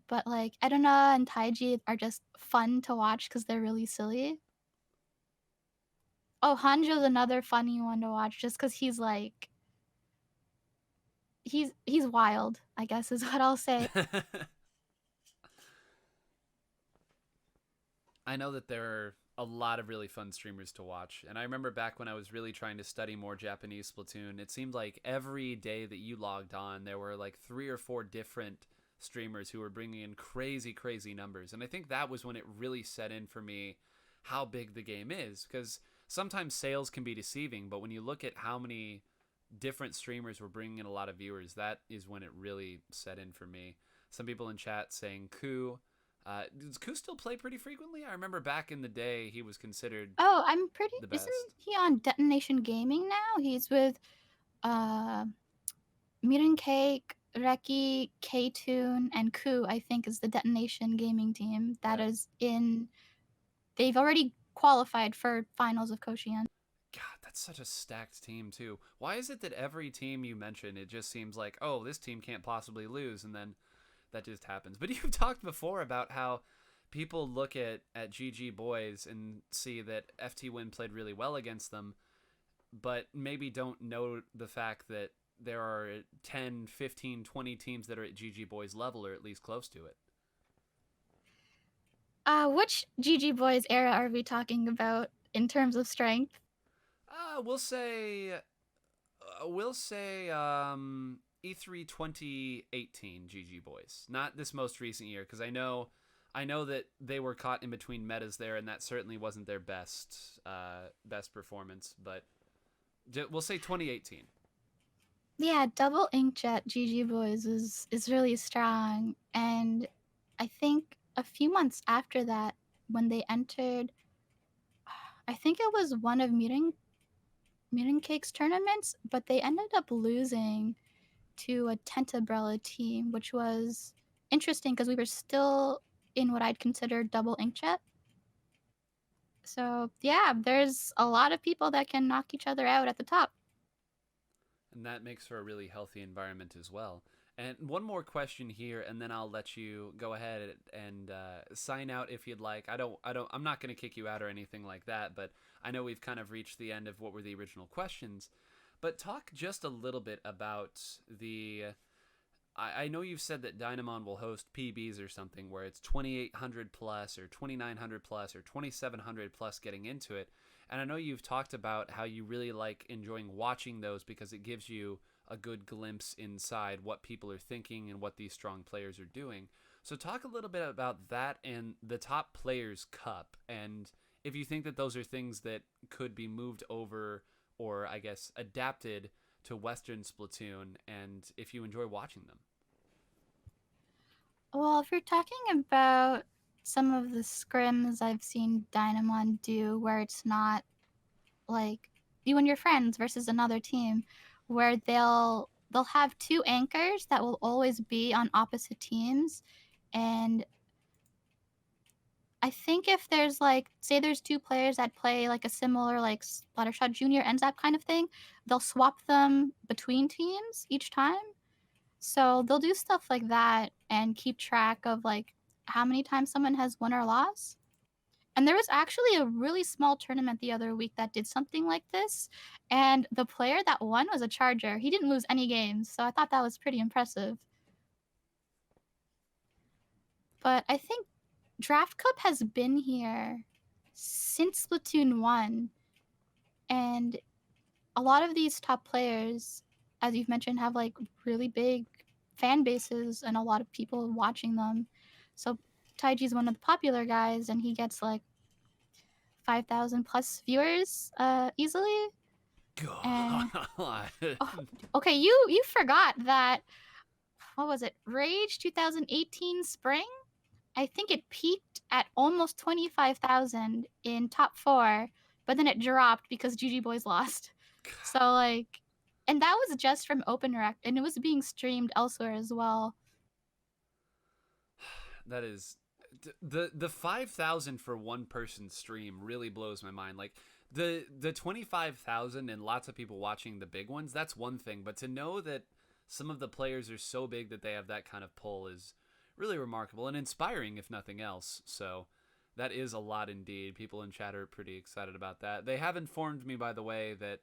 But like Eduna and Taiji are just fun to watch because they're really silly. Oh, Hanjo's another funny one to watch just because he's like he's wild, I guess is what I'll say. I know that there are a lot of really fun streamers to watch. And I remember back when I was really trying to study more Japanese Splatoon, it seemed like every day that you logged on, there were like 3 or 4 different streamers who were bringing in crazy, crazy numbers. And I think that was when it really set in for me how big the game is. Because sometimes sales can be deceiving, but when you look at how many different streamers were bringing in a lot of viewers, that is when it really set in for me. Some people in chat saying Ku. Does Ku still play pretty frequently? I remember back in the day he was considered Oh, I'm pretty. the Isn't best. he on Detonation Gaming now? He's with uh, Mirin Cake, Reki, K-Tune, and Ku, I think, is the Detonation Gaming team that Yeah. is in. They've already qualified for finals of Koshien. God, that's such a stacked team too. Why is it that every team you mention, it just seems like, oh, this team can't possibly lose, and then that just happens. But you've talked before about how people look at GG Boys and see that FT Win played really well against them, but maybe don't know the fact that there are 10, 15, 20 teams that are at GG Boys level or at least close to it. Which GG Boys era are we talking about in terms of strength? We'll say E3 2018 GG Boys, not this most recent year, because I know that they were caught in between metas there, and that certainly wasn't their best performance. But we'll say 2018. Yeah, double inkjet GG Boys is really strong, and I think a few months after that, when they entered, I think it was one of Mirin Cake's tournaments, but they ended up losing to a Tentabrella team, which was interesting because we were still in what I'd consider double inkjet. So yeah, there's a lot of people that can knock each other out at the top. And that makes for a really healthy environment as well. And one more question here, and then I'll let you go ahead and sign out if you'd like. I'm not going to kick you out or anything like that, but I know we've kind of reached the end of what were the original questions. But talk just a little bit about the. I know you've said that Dynamon will host PBs or something where it's 2,800 plus or 2,900 plus or 2,700 plus getting into it. And I know you've talked about how you really like enjoying watching those because it gives you a good glimpse inside what people are thinking and what these strong players are doing. So talk a little bit about that and the Top Players Cup, and if you think that those are things that could be moved over or I guess adapted to Western Splatoon, and if you enjoy watching them. Well, if you're talking about some of the scrims I've seen Dynamon do where it's not like you and your friends versus another team, where they'll have two anchors that will always be on opposite teams, and I think if there's like, say there's two players that play like a similar like Splattershot Junior NZAP kind of thing, they'll swap them between teams each time. So they'll do stuff like that and keep track of like how many times someone has won or lost. And there was actually a really small tournament the other week that did something like this. And the player that won was a Charger. He didn't lose any games, so I thought that was pretty impressive. But I think Draft Cup has been here since Splatoon 1. And a lot of these top players, as you've mentioned, have like really big fan bases and a lot of people watching them. So Taiji's one of the popular guys, and he gets like 5,000 plus viewers easily. And God. oh, okay, you forgot that, what was it? Rage 2018 spring? I think it peaked at almost 25,000 in top 4, but then it dropped because GG Boys lost. So like, and that was just from OpenRect, and it was being streamed elsewhere as well. That is the 5,000 for one person stream really blows my mind. Like the 25,000 and lots of people watching the big ones, that's one thing, but to know that some of the players are so big that they have that kind of pull is really remarkable and inspiring, if nothing else. So that is a lot indeed. People in chat are pretty excited about that. They have informed me, by the way, that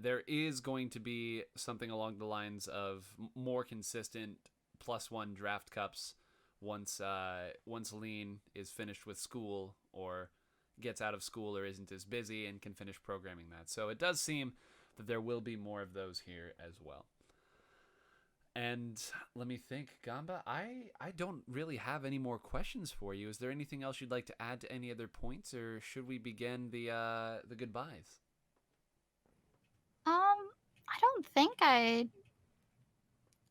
there is going to be something along the lines of more consistent +1 draft cups once Lean is finished with school, or gets out of school or isn't as busy and can finish programming that. So it does seem that there will be more of those here as well. And let me think, Gamba, I don't really have any more questions for you. Is there anything else you'd like to add to any other points, or should we begin the goodbyes? I don't think I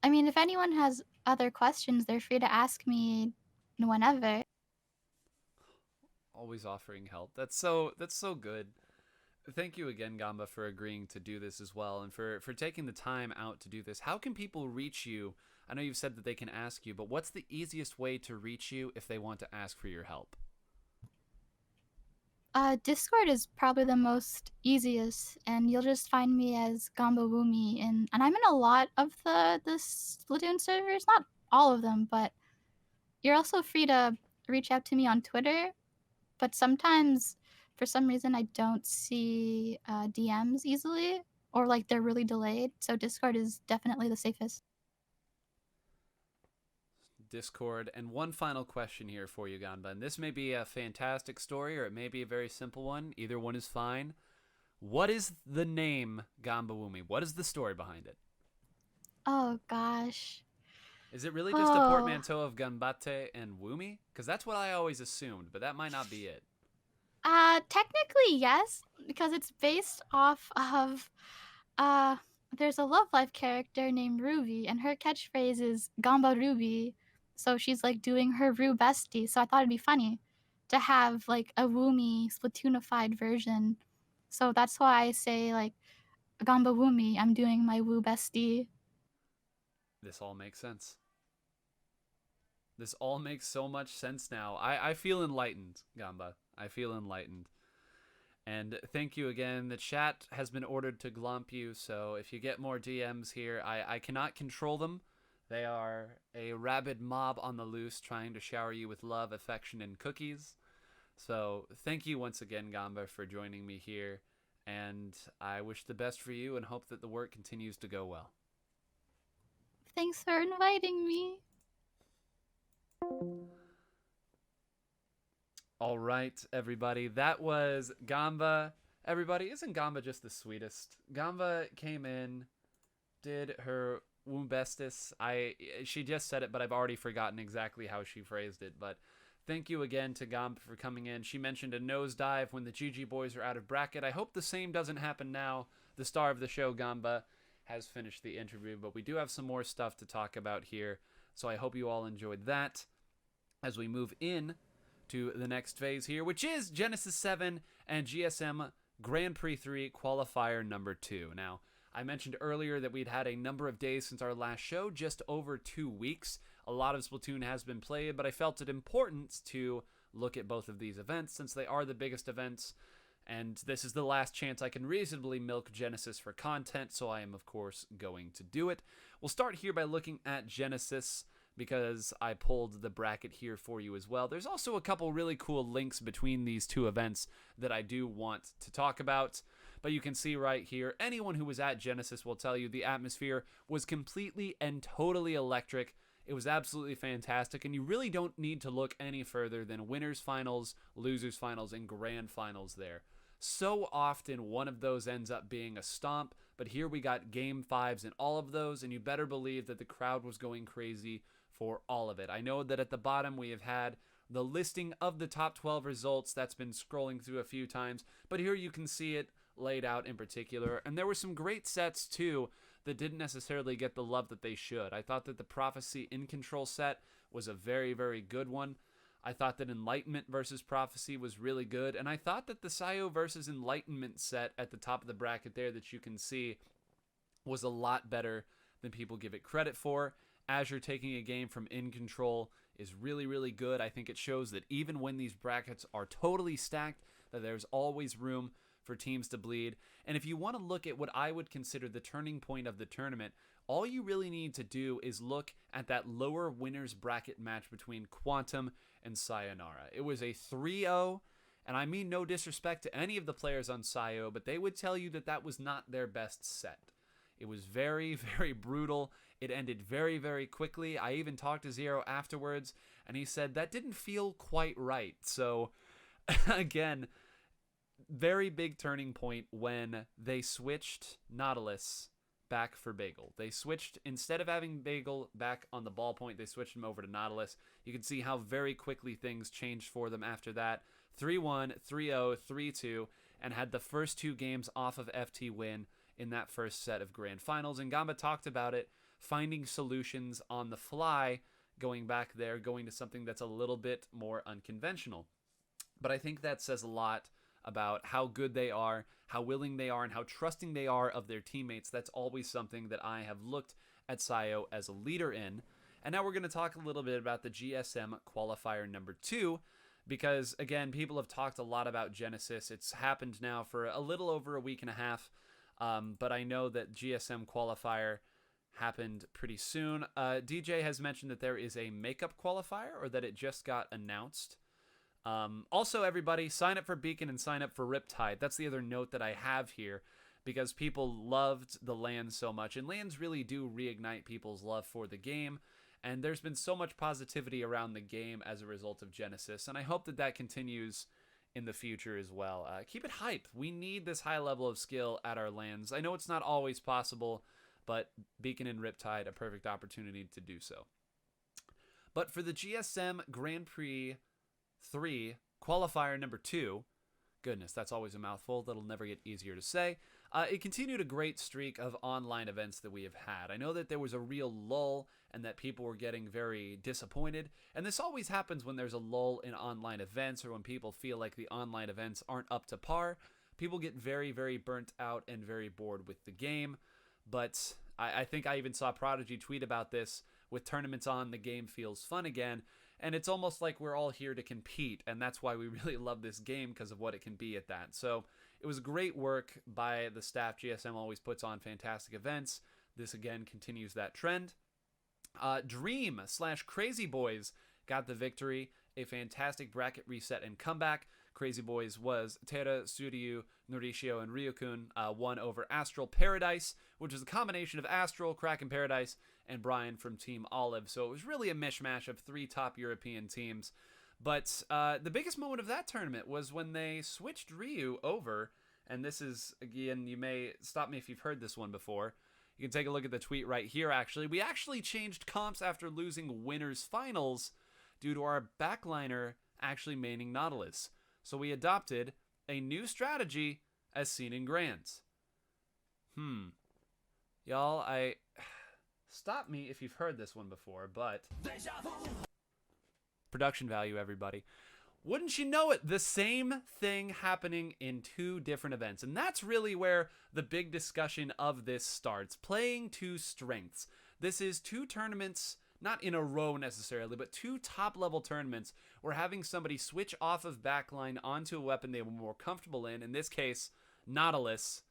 mean, if anyone has other questions, they're free to ask me whenever. Always offering help. That's so good. Thank you again, Gamba, for agreeing to do this as well, and for taking the time out to do this. How can people reach you? I know you've said that they can ask you, but what's the easiest way to reach you if they want to ask for your help? Discord is probably the most easiest, and you'll just find me as Ganbawoomy, and I'm in a lot of the Splatoon servers, not all of them, but you're also free to reach out to me on Twitter. But sometimes, for some reason, I don't see DMs easily, or like they're really delayed. So Discord is definitely the safest. Discord. And one final question here for you, Gamba. And this may be a fantastic story or it may be a very simple one. Either one is fine. What is the name Ganbawoomy? What is the story behind it? Oh gosh. Is it really just a portmanteau of Ganbate and Woomy? Because that's what I always assumed, but that might not be it. Technically yes, because it's based off of there's a Love Life character named Ruby, and her catchphrase is Gamba Ruby. So she's like doing her Rue bestie. So I thought it'd be funny to have like a Woomy Splatoonified version. So that's why I say like Gamba Woomy, I'm doing my Woo bestie. This all makes sense. This all makes so much sense now. I feel enlightened, Gamba. I feel enlightened. And thank you again. The chat has been ordered to glomp you, so if you get more DMs here, I cannot control them. They are a rabid mob on the loose trying to shower you with love, affection, and cookies. So thank you once again, Gamba, for joining me here. And I wish the best for you and hope that the work continues to go well. Thanks for inviting me. All right, everybody. That was Gamba. Everybody, isn't Gamba just the sweetest? Gamba came in, did her Woombestis. She just said it, but I've already forgotten exactly how she phrased it. But thank you again to Gamba for coming in. She mentioned a nosedive when the GG boys are out of bracket. I hope the same doesn't happen now. The star of the show, Gamba, has finished the interview, but we do have some more stuff to talk about here. So I hope you all enjoyed that as we move in to the next phase here, which is Genesis 7 and GSM Grand Prix 3 qualifier number 2. Now, I mentioned earlier that we'd had a number of days since our last show, just over 2 weeks. A lot of Splatoon has been played, but I felt it important to look at both of these events since they are the biggest events, and this is the last chance I can reasonably milk Genesis for content, so I am, of course, going to do it. We'll start here by looking at Genesis, because I pulled the bracket here for you as well. There's also a couple really cool links between these two events that I do want to talk about. But you can see right here, anyone who was at Genesis will tell you the atmosphere was completely and totally electric. It was absolutely fantastic, and you really don't need to look any further than winners finals, losers finals, and grand finals there. So often one of those ends up being a stomp, but here we got game 5s in all of those, and you better believe that the crowd was going crazy for all of it. I know that at the bottom we have had the listing of the top 12 results that's been scrolling through a few times, but here you can see it laid out in particular, and there were some great sets too that didn't necessarily get the love that they should. I thought that the Prophecy in Control set was a very, very good one. I thought that Enlightenment versus Prophecy was really good, and I thought that the Sayo versus Enlightenment set at the top of the bracket there that you can see was a lot better than people give it credit for. Azure taking a game from In Control is really, really good. I think it shows that even when these brackets are totally stacked, that there's always room for teams to bleed. And if you want to look at what I would consider the turning point of the tournament, all you really need to do is look at that lower winners bracket match between Quantum and Sayonara. It was a 3-0, and I mean no disrespect to any of the players on Sayo, but they would tell you that that was not their best set. It was very, very brutal. It ended very, very quickly. I even talked to Zero afterwards, and he said that didn't feel quite right. So again, very big turning point when they switched Nautilus back for Bagel. They switched, instead of having Bagel back on the ballpoint, they switched him over to Nautilus. You can see how very quickly things changed for them after that. 3-1, 3-0, 3-2, and had the first 2 games off of FT win in that first set of grand finals. And Gamba talked about it, finding solutions on the fly, going back there, going to something that's a little bit more unconventional. But I think that says a lot about how good they are, how willing they are, and how trusting they are of their teammates. That's always something that I have looked at Sayo as a leader in. And now we're going to talk a little bit about the GSM qualifier number 2, because, again, people have talked a lot about Genesis. It's happened now for a little over a week and a half, but I know that GSM qualifier happened pretty soon. DJ has mentioned that there is a makeup qualifier, or that it just got announced. Also, everybody, sign up for Beacon and sign up for Riptide. That's the other note that I have here, because people loved the LANs so much, and LANs really do reignite people's love for the game, and there's been so much positivity around the game as a result of Genesis, and I hope that that continues in the future as well. Keep it hype. We need this high level of skill at our LANs. I know it's not always possible, but Beacon and Riptide, a perfect opportunity to do so. But for the GSM Grand Prix 3, qualifier number 2, goodness, that's always a mouthful. That'll never get easier to say. It continued a great streak of online events that we have had. I know that there was a real lull and that people were getting very disappointed. And this always happens when there's a lull in online events, or when people feel like the online events aren't up to par. People get very, very burnt out and very bored with the game. But I think I even saw Prodigy tweet about this. With tournaments on, the game feels fun again. And it's almost like we're all here to compete, and that's why we really love this game, because of what it can be at that. So it was great work by the staff. GSM always puts on fantastic events. This, again, continues that trend. Dream/Crazy Boys got the victory. A fantastic bracket reset and comeback. Crazy Boys was Tera, Suryu, Norishio, and Ryukun, won over Astral Paradise, which is a combination of Astral, Kraken Paradise, and Brian from Team Olive. So it was really a mishmash of 3 top European teams. But the biggest moment of that tournament was when they switched Ryu over. And this is, again, you may stop me if you've heard this one before. You can take a look at the tweet right here, actually. We actually changed comps after losing winners finals due to our backliner actually maining Nautilus. So we adopted a new strategy as seen in Grands. Y'all, stop me if you've heard this one before, but production value, everybody. Wouldn't you know it, the same thing happening in 2 different events. And that's really where the big discussion of this starts. Playing to strengths. This is 2 tournaments, not in a row necessarily, but 2 top-level tournaments where having somebody switch off of backline onto a weapon they were more comfortable in this case, Nautilus,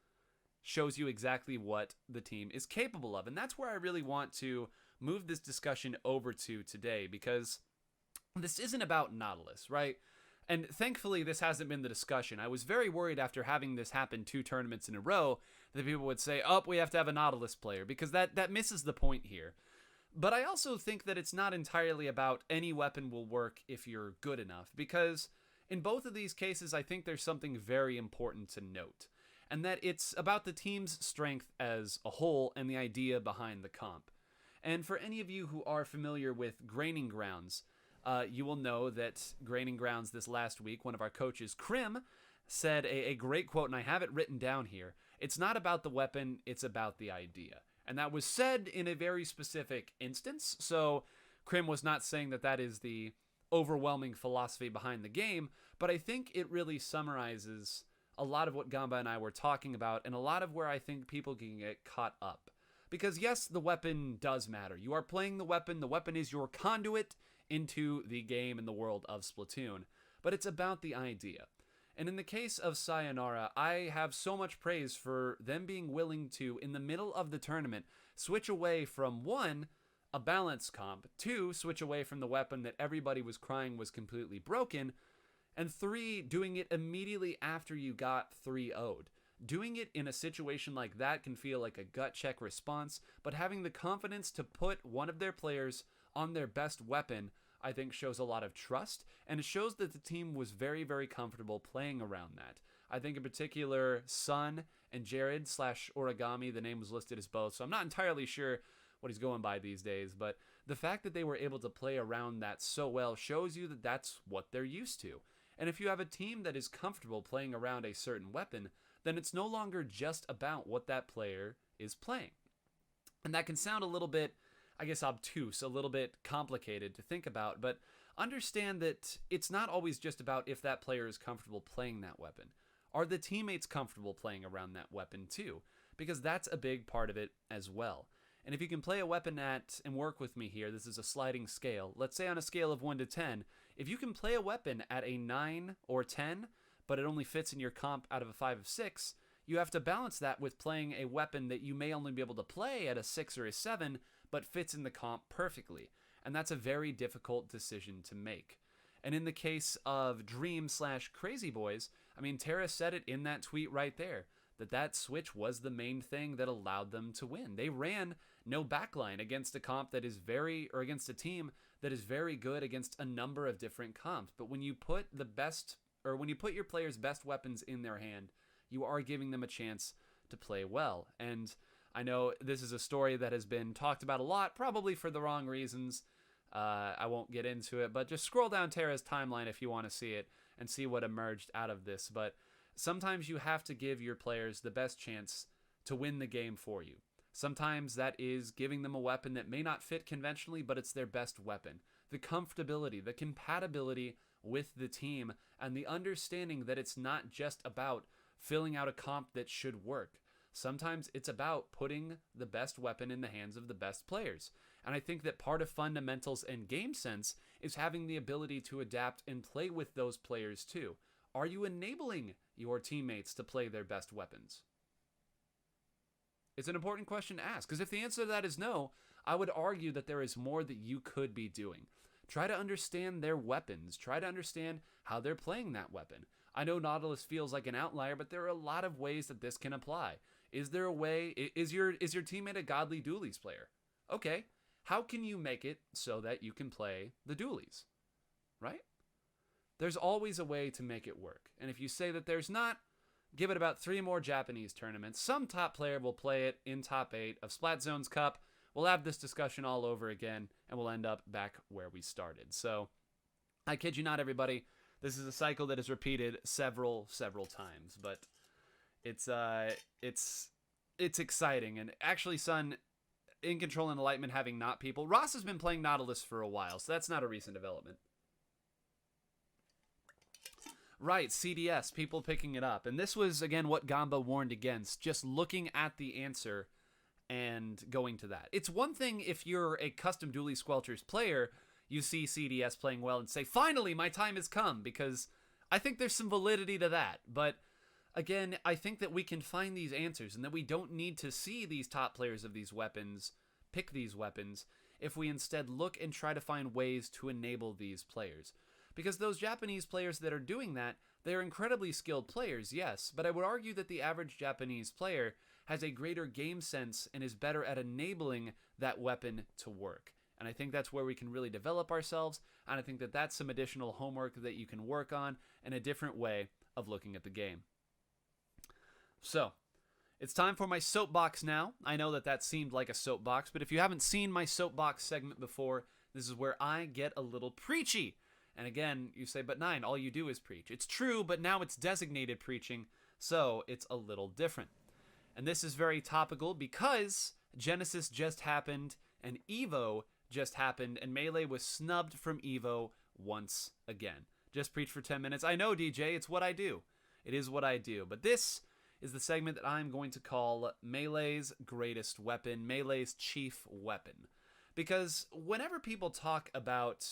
shows you exactly what the team is capable of. And that's where I really want to move this discussion over to today, because this isn't about Nautilus, right? And thankfully, this hasn't been the discussion. I was very worried after having this happen 2 tournaments in a row that people would say, oh, we have to have a Nautilus player, because that misses the point here. But I also think that it's not entirely about any weapon will work if you're good enough, because in both of these cases, I think there's something very important to note, and that it's about the team's strength as a whole and the idea behind the comp. And for any of you who are familiar with Graining Grounds, you will know that Graining Grounds this last week, one of our coaches, Krim, said a great quote, and I have it written down here. It's not about the weapon, it's about the idea. And that was said in a very specific instance, so Krim was not saying that that is the overwhelming philosophy behind the game, but I think it really summarizes a lot of what Gamba and I were talking about, and a lot of where I think people can get caught up. Because yes, the weapon does matter. You are playing the weapon is your conduit into the game and the world of Splatoon, but it's about the idea. And in the case of Sayonara, I have so much praise for them being willing to, in the middle of the tournament, switch away from 1, a balance comp, 2, switch away from the weapon that everybody was crying was completely broken, and 3, doing it immediately after you got 3-0'd. Doing it in a situation like that can feel like a gut check response, but having the confidence to put one of their players on their best weapon I think shows a lot of trust, and it shows that the team was very, very comfortable playing around that. I think in particular, Sun and Jared / Origami, the name was listed as both, so I'm not entirely sure what he's going by these days, but the fact that they were able to play around that so well shows you that that's what they're used to. And if you have a team that is comfortable playing around a certain weapon, then it's no longer just about what that player is playing. And that can sound a little bit, I guess, obtuse, a little bit complicated to think about, but understand that it's not always just about if that player is comfortable playing that weapon. Are the teammates comfortable playing around that weapon too? Because that's a big part of it as well. And if you can play a weapon at, and work with me here, this is a sliding scale. Let's say on a scale of 1 to 10, if you can play a weapon at a 9 or 10, but it only fits in your comp out of a 5 or 6, you have to balance that with playing a weapon that you may only be able to play at a 6 or a 7, but fits in the comp perfectly. And that's a very difficult decision to make. And in the case of Dream / Crazy Boys, I mean, Tara said it in that tweet right there, that switch was the main thing that allowed them to win. They ran no backline against a comp that is against a team that is very good against a number of different comps. But when you put your players' best weapons in their hand, you are giving them a chance to play well. And I know this is a story that has been talked about a lot, probably for the wrong reasons. I won't get into it, but just scroll down Tara's timeline if you want to see it and see what emerged out of this. But sometimes you have to give your players the best chance to win the game for you. Sometimes that is giving them a weapon that may not fit conventionally, but it's their best weapon. The comfortability, the compatibility with the team, and the understanding that it's not just about filling out a comp that should work. Sometimes it's about putting the best weapon in the hands of the best players. And I think that part of fundamentals and game sense is having the ability to adapt and play with those players too. Are you enabling your teammates to play their best weapons? It's an important question to ask, because if the answer to that is no, I would argue that there is more that you could be doing. Try to understand their weapons. Try to understand how they're playing that weapon. I know Nautilus feels like an outlier, but there are a lot of ways that this can apply. Is there a way, is your teammate a godly dualies player? Okay, how can you make it so that you can play the dualies, right? There's always a way to make it work. And if you say that there's not, give it about 3 more Japanese tournaments. Some top player will play it in top 8 of Splatzone's Cup. We'll have this discussion all over again, and we'll end up back where we started. So, I kid you not, everybody. This is a cycle that is repeated several times, but it's exciting. And actually, Sun, in Control and Enlightenment having not people, Ross has been playing Nautilus for a while, so that's not a recent development. Right, CDS, people picking it up. And this was, again, what Gamba warned against, just looking at the answer and going to that. It's one thing if you're a custom Dually Squelchers player, you see CDS playing well and say, finally, my time has come, because I think there's some validity to that. But again, I think that we can find these answers and that we don't need to see these top players of these weapons pick these weapons if we instead look and try to find ways to enable these players. Because those Japanese players that are doing that, they're incredibly skilled players, yes, but I would argue that the average Japanese player has a greater game sense and is better at enabling that weapon to work. And I think that's where we can really develop ourselves, and I think that that's some additional homework that you can work on and a different way of looking at the game. So, it's time for my soapbox now. I know that seemed like a soapbox, but if you haven't seen my soapbox segment before, this is where I get a little preachy. And again, you say, but Nine, all you do is preach. It's true, but now it's designated preaching, so it's a little different. And this is very topical because Genesis just happened, and EVO just happened, and Melee was snubbed from EVO once again. Just preach for 10 minutes. I know, DJ, it's what I do. It is what I do. But this is the segment that I'm going to call Melee's greatest weapon, Melee's chief weapon. Because whenever people talk about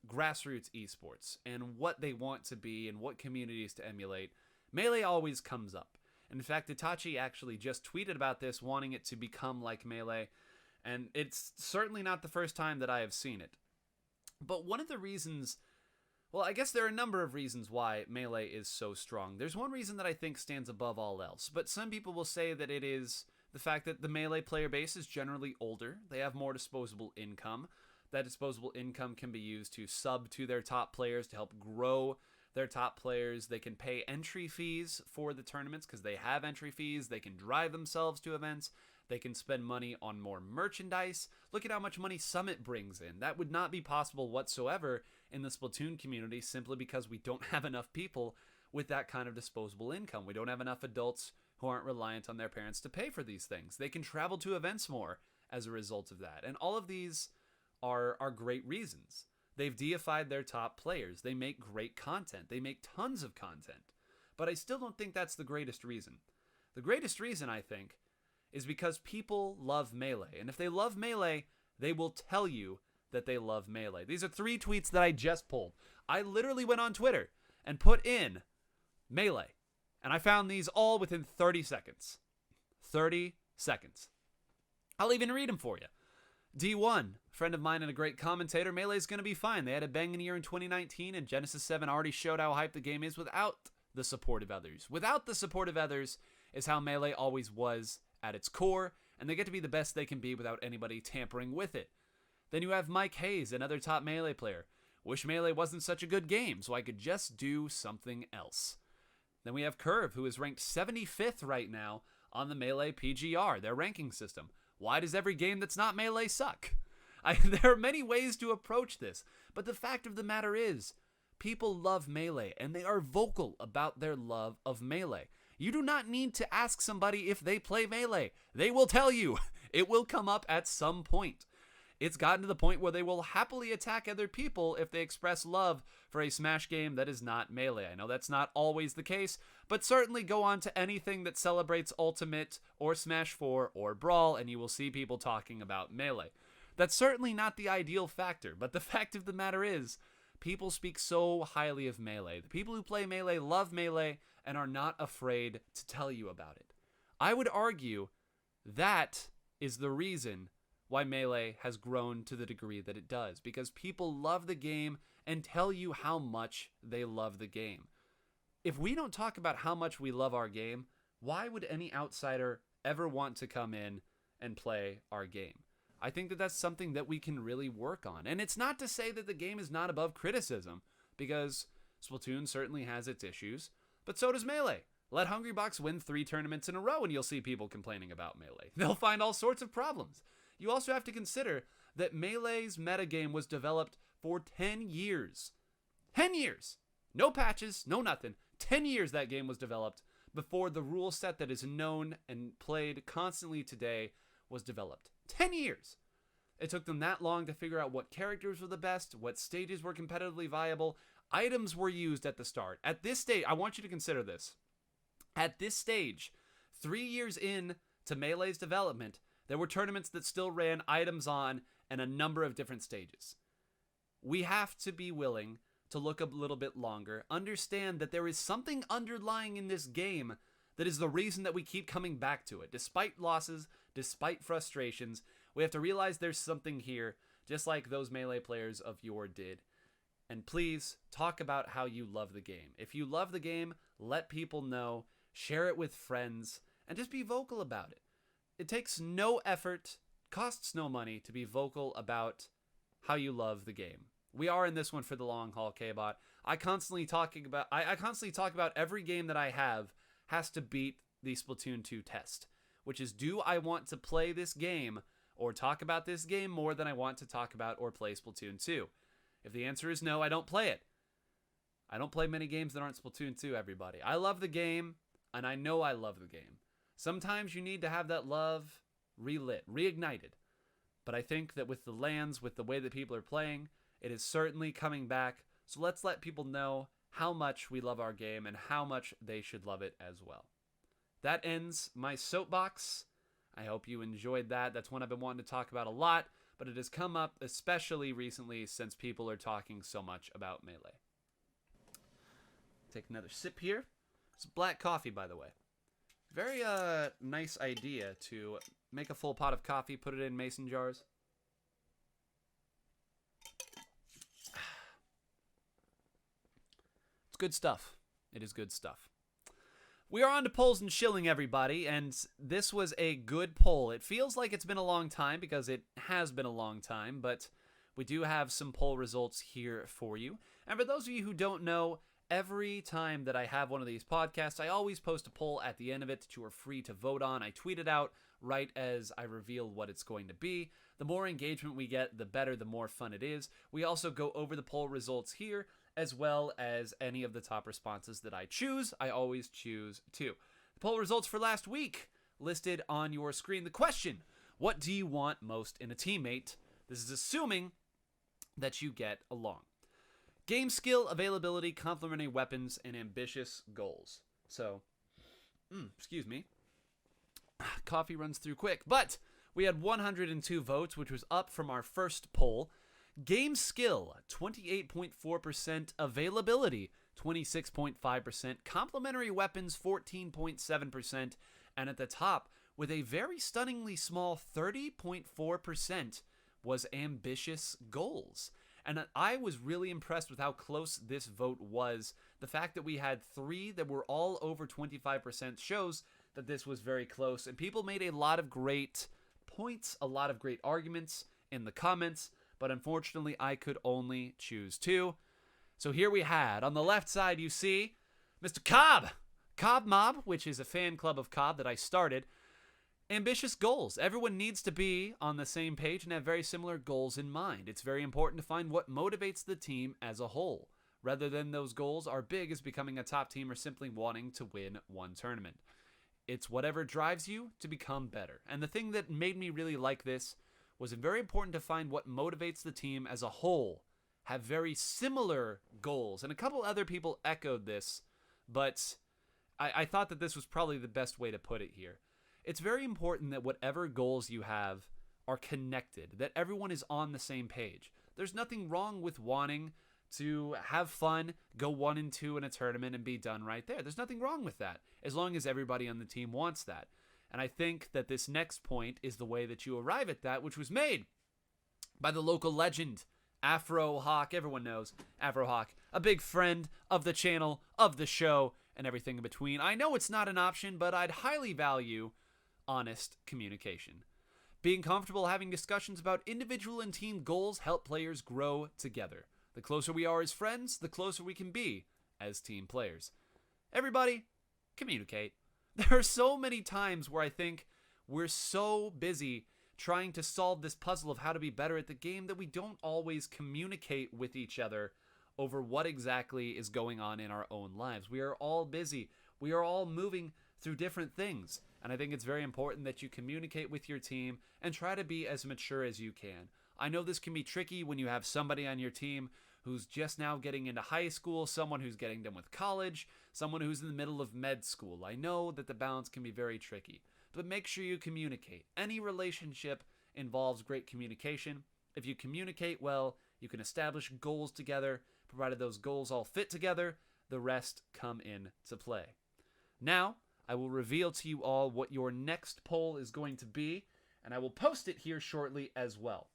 grassroots esports and what they want to be and what communities to emulate, Melee always comes up. In fact, Itachi actually just tweeted about this, wanting it to become like Melee, and it's certainly not the first time that I have seen it. But one of the reasons, well, I guess there are a number of reasons why Melee is so strong. There's one reason that I think stands above all else, but some people will say that it is the fact that the Melee player base is generally older, they have more disposable income, That disposable income can be used to sub to their top players to help grow their top players. They can pay entry fees for the tournaments because they have entry fees. They can drive themselves to events. They can spend money on more merchandise. Look at how much money Summit brings in. That would not be possible whatsoever in the Splatoon community simply because we don't have enough people with that kind of disposable income. We don't have enough adults who aren't reliant on their parents to pay for these things. They can travel to events more as a result of that. And all of these are great reasons. They've deified their top players. They make great content. They make tons of content. But I still don't think that's the greatest reason. The greatest reason, I think, is because people love Melee. And if they love Melee, they will tell you that they love Melee. These are 3 tweets that I just pulled. I literally went on Twitter and put in Melee. And I found these all within 30 seconds. 30 seconds. I'll even read them for you. D1, friend of mine and a great commentator, Melee's going to be fine. They had a banging year in 2019, and Genesis 7 already showed how hyped the game is without the support of others. Without the support of others is how Melee always was at its core, and they get to be the best they can be without anybody tampering with it. Then you have Mike Hayes, another top Melee player. Wish Melee wasn't such a good game, so I could just do something else. Then we have Curve, who is ranked 75th right now on the Melee PGR, their ranking system. Why does every game that's not Melee suck? There are many ways to approach this, but the fact of the matter is, people love Melee, and they are vocal about their love of Melee. You do not need to ask somebody if they play Melee. They will tell you. It will come up at some point. It's gotten to the point where they will happily attack other people if they express love for a Smash game that is not Melee. I know that's not always the case, but certainly go on to anything that celebrates Ultimate or Smash 4 or Brawl, and you will see people talking about Melee. That's certainly not the ideal factor, but the fact of the matter is, people speak so highly of Melee. The people who play Melee love Melee and are not afraid to tell you about it. I would argue that is the reason why Melee has grown to the degree that it does, because people love the game and tell you how much they love the game. If we don't talk about how much we love our game, why would any outsider ever want to come in and play our game? I think that that's something that we can really work on. And it's not to say that the game is not above criticism, because Splatoon certainly has its issues, but so does Melee. Let Hungrybox win 3 tournaments in a row and you'll see people complaining about Melee. They'll find all sorts of problems. You also have to consider that Melee's metagame was developed for 10 years. 10 years! No patches, no nothing. 10 years that game was developed before the rule set that is known and played constantly today was developed. 10 years! It took them that long to figure out what characters were the best, what stages were competitively viable. Items were used at the start. At this stage, I want you to consider this. At this stage, 3 years in to Melee's development, there were tournaments that still ran items on and a number of different stages. We have to be willing to look a little bit longer, understand that there is something underlying in this game that is the reason that we keep coming back to it. Despite losses, despite frustrations, we have to realize there's something here, just like those Melee players of yore did. And please, talk about how you love the game. If you love the game, let people know, share it with friends, and just be vocal about it. It takes no effort, costs no money to be vocal about how you love the game. We are in this one for the long haul, K-Bot. I constantly talk about every game that I have has to beat the Splatoon 2 test, which is, do I want to play this game or talk about this game more than I want to talk about or play Splatoon 2? If the answer is no, I don't play it. I don't play many games that aren't Splatoon 2, everybody. I love the game, and I know I love the game. Sometimes you need to have that love relit, reignited. But I think that with the lands, with the way that people are playing, it is certainly coming back. So let's let people know how much we love our game and how much they should love it as well. That ends my soapbox. I hope you enjoyed that. That's one I've been wanting to talk about a lot, but it has come up especially recently since people are talking so much about Melee. Take another sip here. It's black coffee, by the way. Very nice idea to make a full pot of coffee, put it in mason jars. It's good stuff. It is good stuff. We are on to polls and shilling, everybody, and this was a good poll. It feels like it's been a long time because it has been a long time, but we do have some poll results here for you. And for those of you who don't know, every time that I have one of these podcasts, I always post a poll at the end of it that you are free to vote on. I tweet it out right as I reveal what it's going to be. The more engagement we get, the better, the more fun it is. We also go over the poll results here, as well as any of the top responses that I choose. I always choose 2. The poll results for last week listed on your screen. The question: what do you want most in a teammate? This is assuming that you get along. Game skill, availability, complementary weapons, and ambitious goals. So, excuse me. Coffee runs through quick. But we had 102 votes, which was up from our first poll. Game skill, 28.4%. Availability, 26.5%. Complementary weapons, 14.7%. And at the top, with a very stunningly small 30.4%, was ambitious goals. And I was really impressed with how close this vote was. The fact that we had 3 that were all over 25% shows that this was very close. And people made a lot of great points, a lot of great arguments in the comments. But unfortunately, I could only choose 2. So here we had, on the left side, you see Mr. Cobb Mob, which is a fan club of Cobb that I started. Ambitious goals. Everyone needs to be on the same page and have very similar goals in mind. It's very important to find what motivates the team as a whole, rather than those goals are big as becoming a top team or simply wanting to win one tournament. It's whatever drives you to become better. And the thing that made me really like this was it very important to find what motivates the team as a whole, have very similar goals. And a couple other people echoed this, but I thought that this was probably the best way to put it here. It's very important that whatever goals you have are connected, that everyone is on the same page. There's nothing wrong with wanting to have fun, go 1-2 in a tournament and be done right there. There's nothing wrong with that, as long as everybody on the team wants that. And I think that this next point is the way that you arrive at that, which was made by the local legend, Afro Hawk. Everyone knows Afro Hawk, a big friend of the channel, of the show, and everything in between. I know it's not an option, but I'd highly value honest communication. Being comfortable having discussions about individual and team goals help players grow together. The closer we are as friends, the closer we can be as team players. Everybody, communicate. There are so many times where I think we're so busy trying to solve this puzzle of how to be better at the game that we don't always communicate with each other over what exactly is going on in our own lives. We are all busy. We are all moving through different things. And I think it's very important that you communicate with your team and try to be as mature as you can. I know this can be tricky when you have somebody on your team who's just now getting into high school, someone who's getting done with college, someone who's in the middle of med school. I know that the balance can be very tricky, but make sure you communicate. Any relationship involves great communication. If you communicate well, you can establish goals together. Provided those goals all fit together, the rest come into play. Now, I will reveal to you all what your next poll is going to be, and I will post it here shortly as well.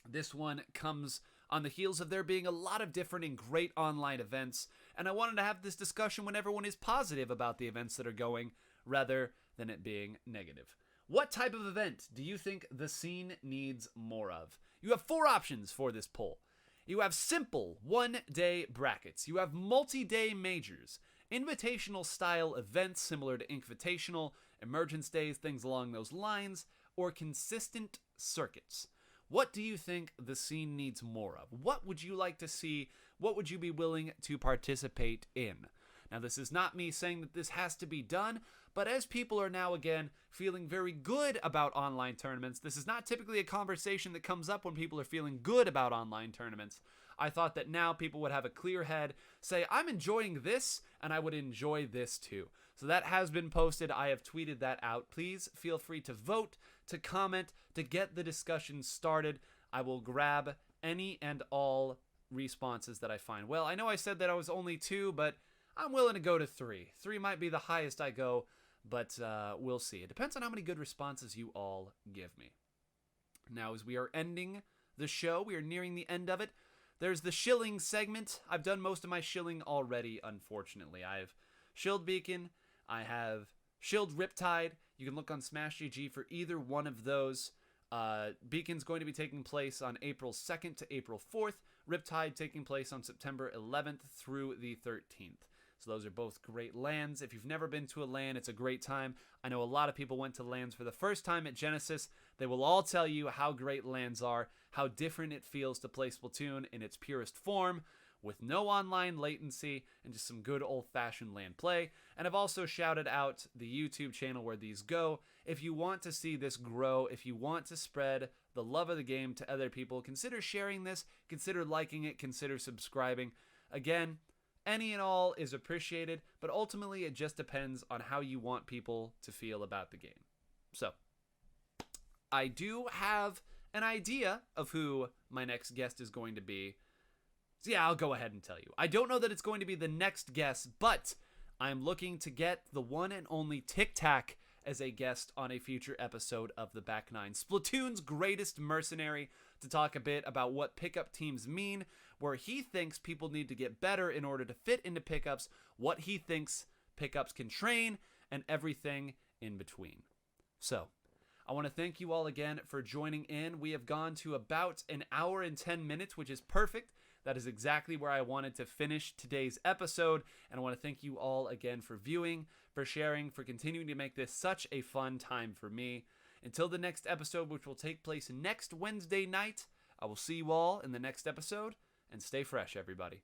This one comes on the heels of there being a lot of different and great online events, and I wanted to have this discussion when everyone is positive about the events that are going, rather than it being negative. What type of event do you think the scene needs more of? You have 4 options for this poll. You have simple one-day brackets. You have multi-day majors. Invitational style events similar to Invitational, Emergence Days, things along those lines, or consistent circuits. What do you think the scene needs more of? What would you like to see? What would you be willing to participate in? Now, this is not me saying that this has to be done, but as people are now again feeling very good about online tournaments, this is not typically a conversation that comes up when people are feeling good about online tournaments. I thought that now people would have a clear head, say, I'm enjoying this, and I would enjoy this too. So that has been posted. I have tweeted that out. Please feel free to vote, to comment, to get the discussion started. I will grab any and all responses that I find. Well, I know I said that I was only 2, but I'm willing to go to 3. 3 might be the highest I go, but we'll see. It depends on how many good responses you all give me. Now, as we are ending the show, we are nearing the end of it. There's the shilling segment. I've done most of my shilling already, unfortunately. I have Shield Beacon. I have Shield Riptide. You can look on Smash GG for either one of those. Beacon's going to be taking place on April 2nd to April 4th. Riptide taking place on September 11th through the 13th. So those are both great LANs. If you've never been to a LAN, it's a great time. I know a lot of people went to LANs for the first time at Genesis. They will all tell you how great LANs are, how different it feels to play Splatoon in its purest form, with no online latency and just some good old-fashioned LAN play. And I've also shouted out the YouTube channel where these go. If you want to see this grow, if you want to spread the love of the game to other people, consider sharing this, consider liking it, consider subscribing. Again, any and all is appreciated, but ultimately it just depends on how you want people to feel about the game. So, I do have an idea of who my next guest is going to be. So yeah, I'll go ahead and tell you. I don't know that it's going to be the next guest, but I'm looking to get the one and only Tic Tac as a guest on a future episode of the Back Nine, Splatoon's greatest mercenary, to talk a bit about what pickup teams mean, where he thinks people need to get better in order to fit into pickups, what he thinks pickups can train, and everything in between. So, I want to thank you all again for joining in. We have gone to about an hour and 10 minutes, which is perfect. That is exactly where I wanted to finish today's episode, and I want to thank you all again for viewing, for sharing, for continuing to make this such a fun time for me. Until the next episode, which will take place next Wednesday night, I will see you all in the next episode, and stay fresh, everybody.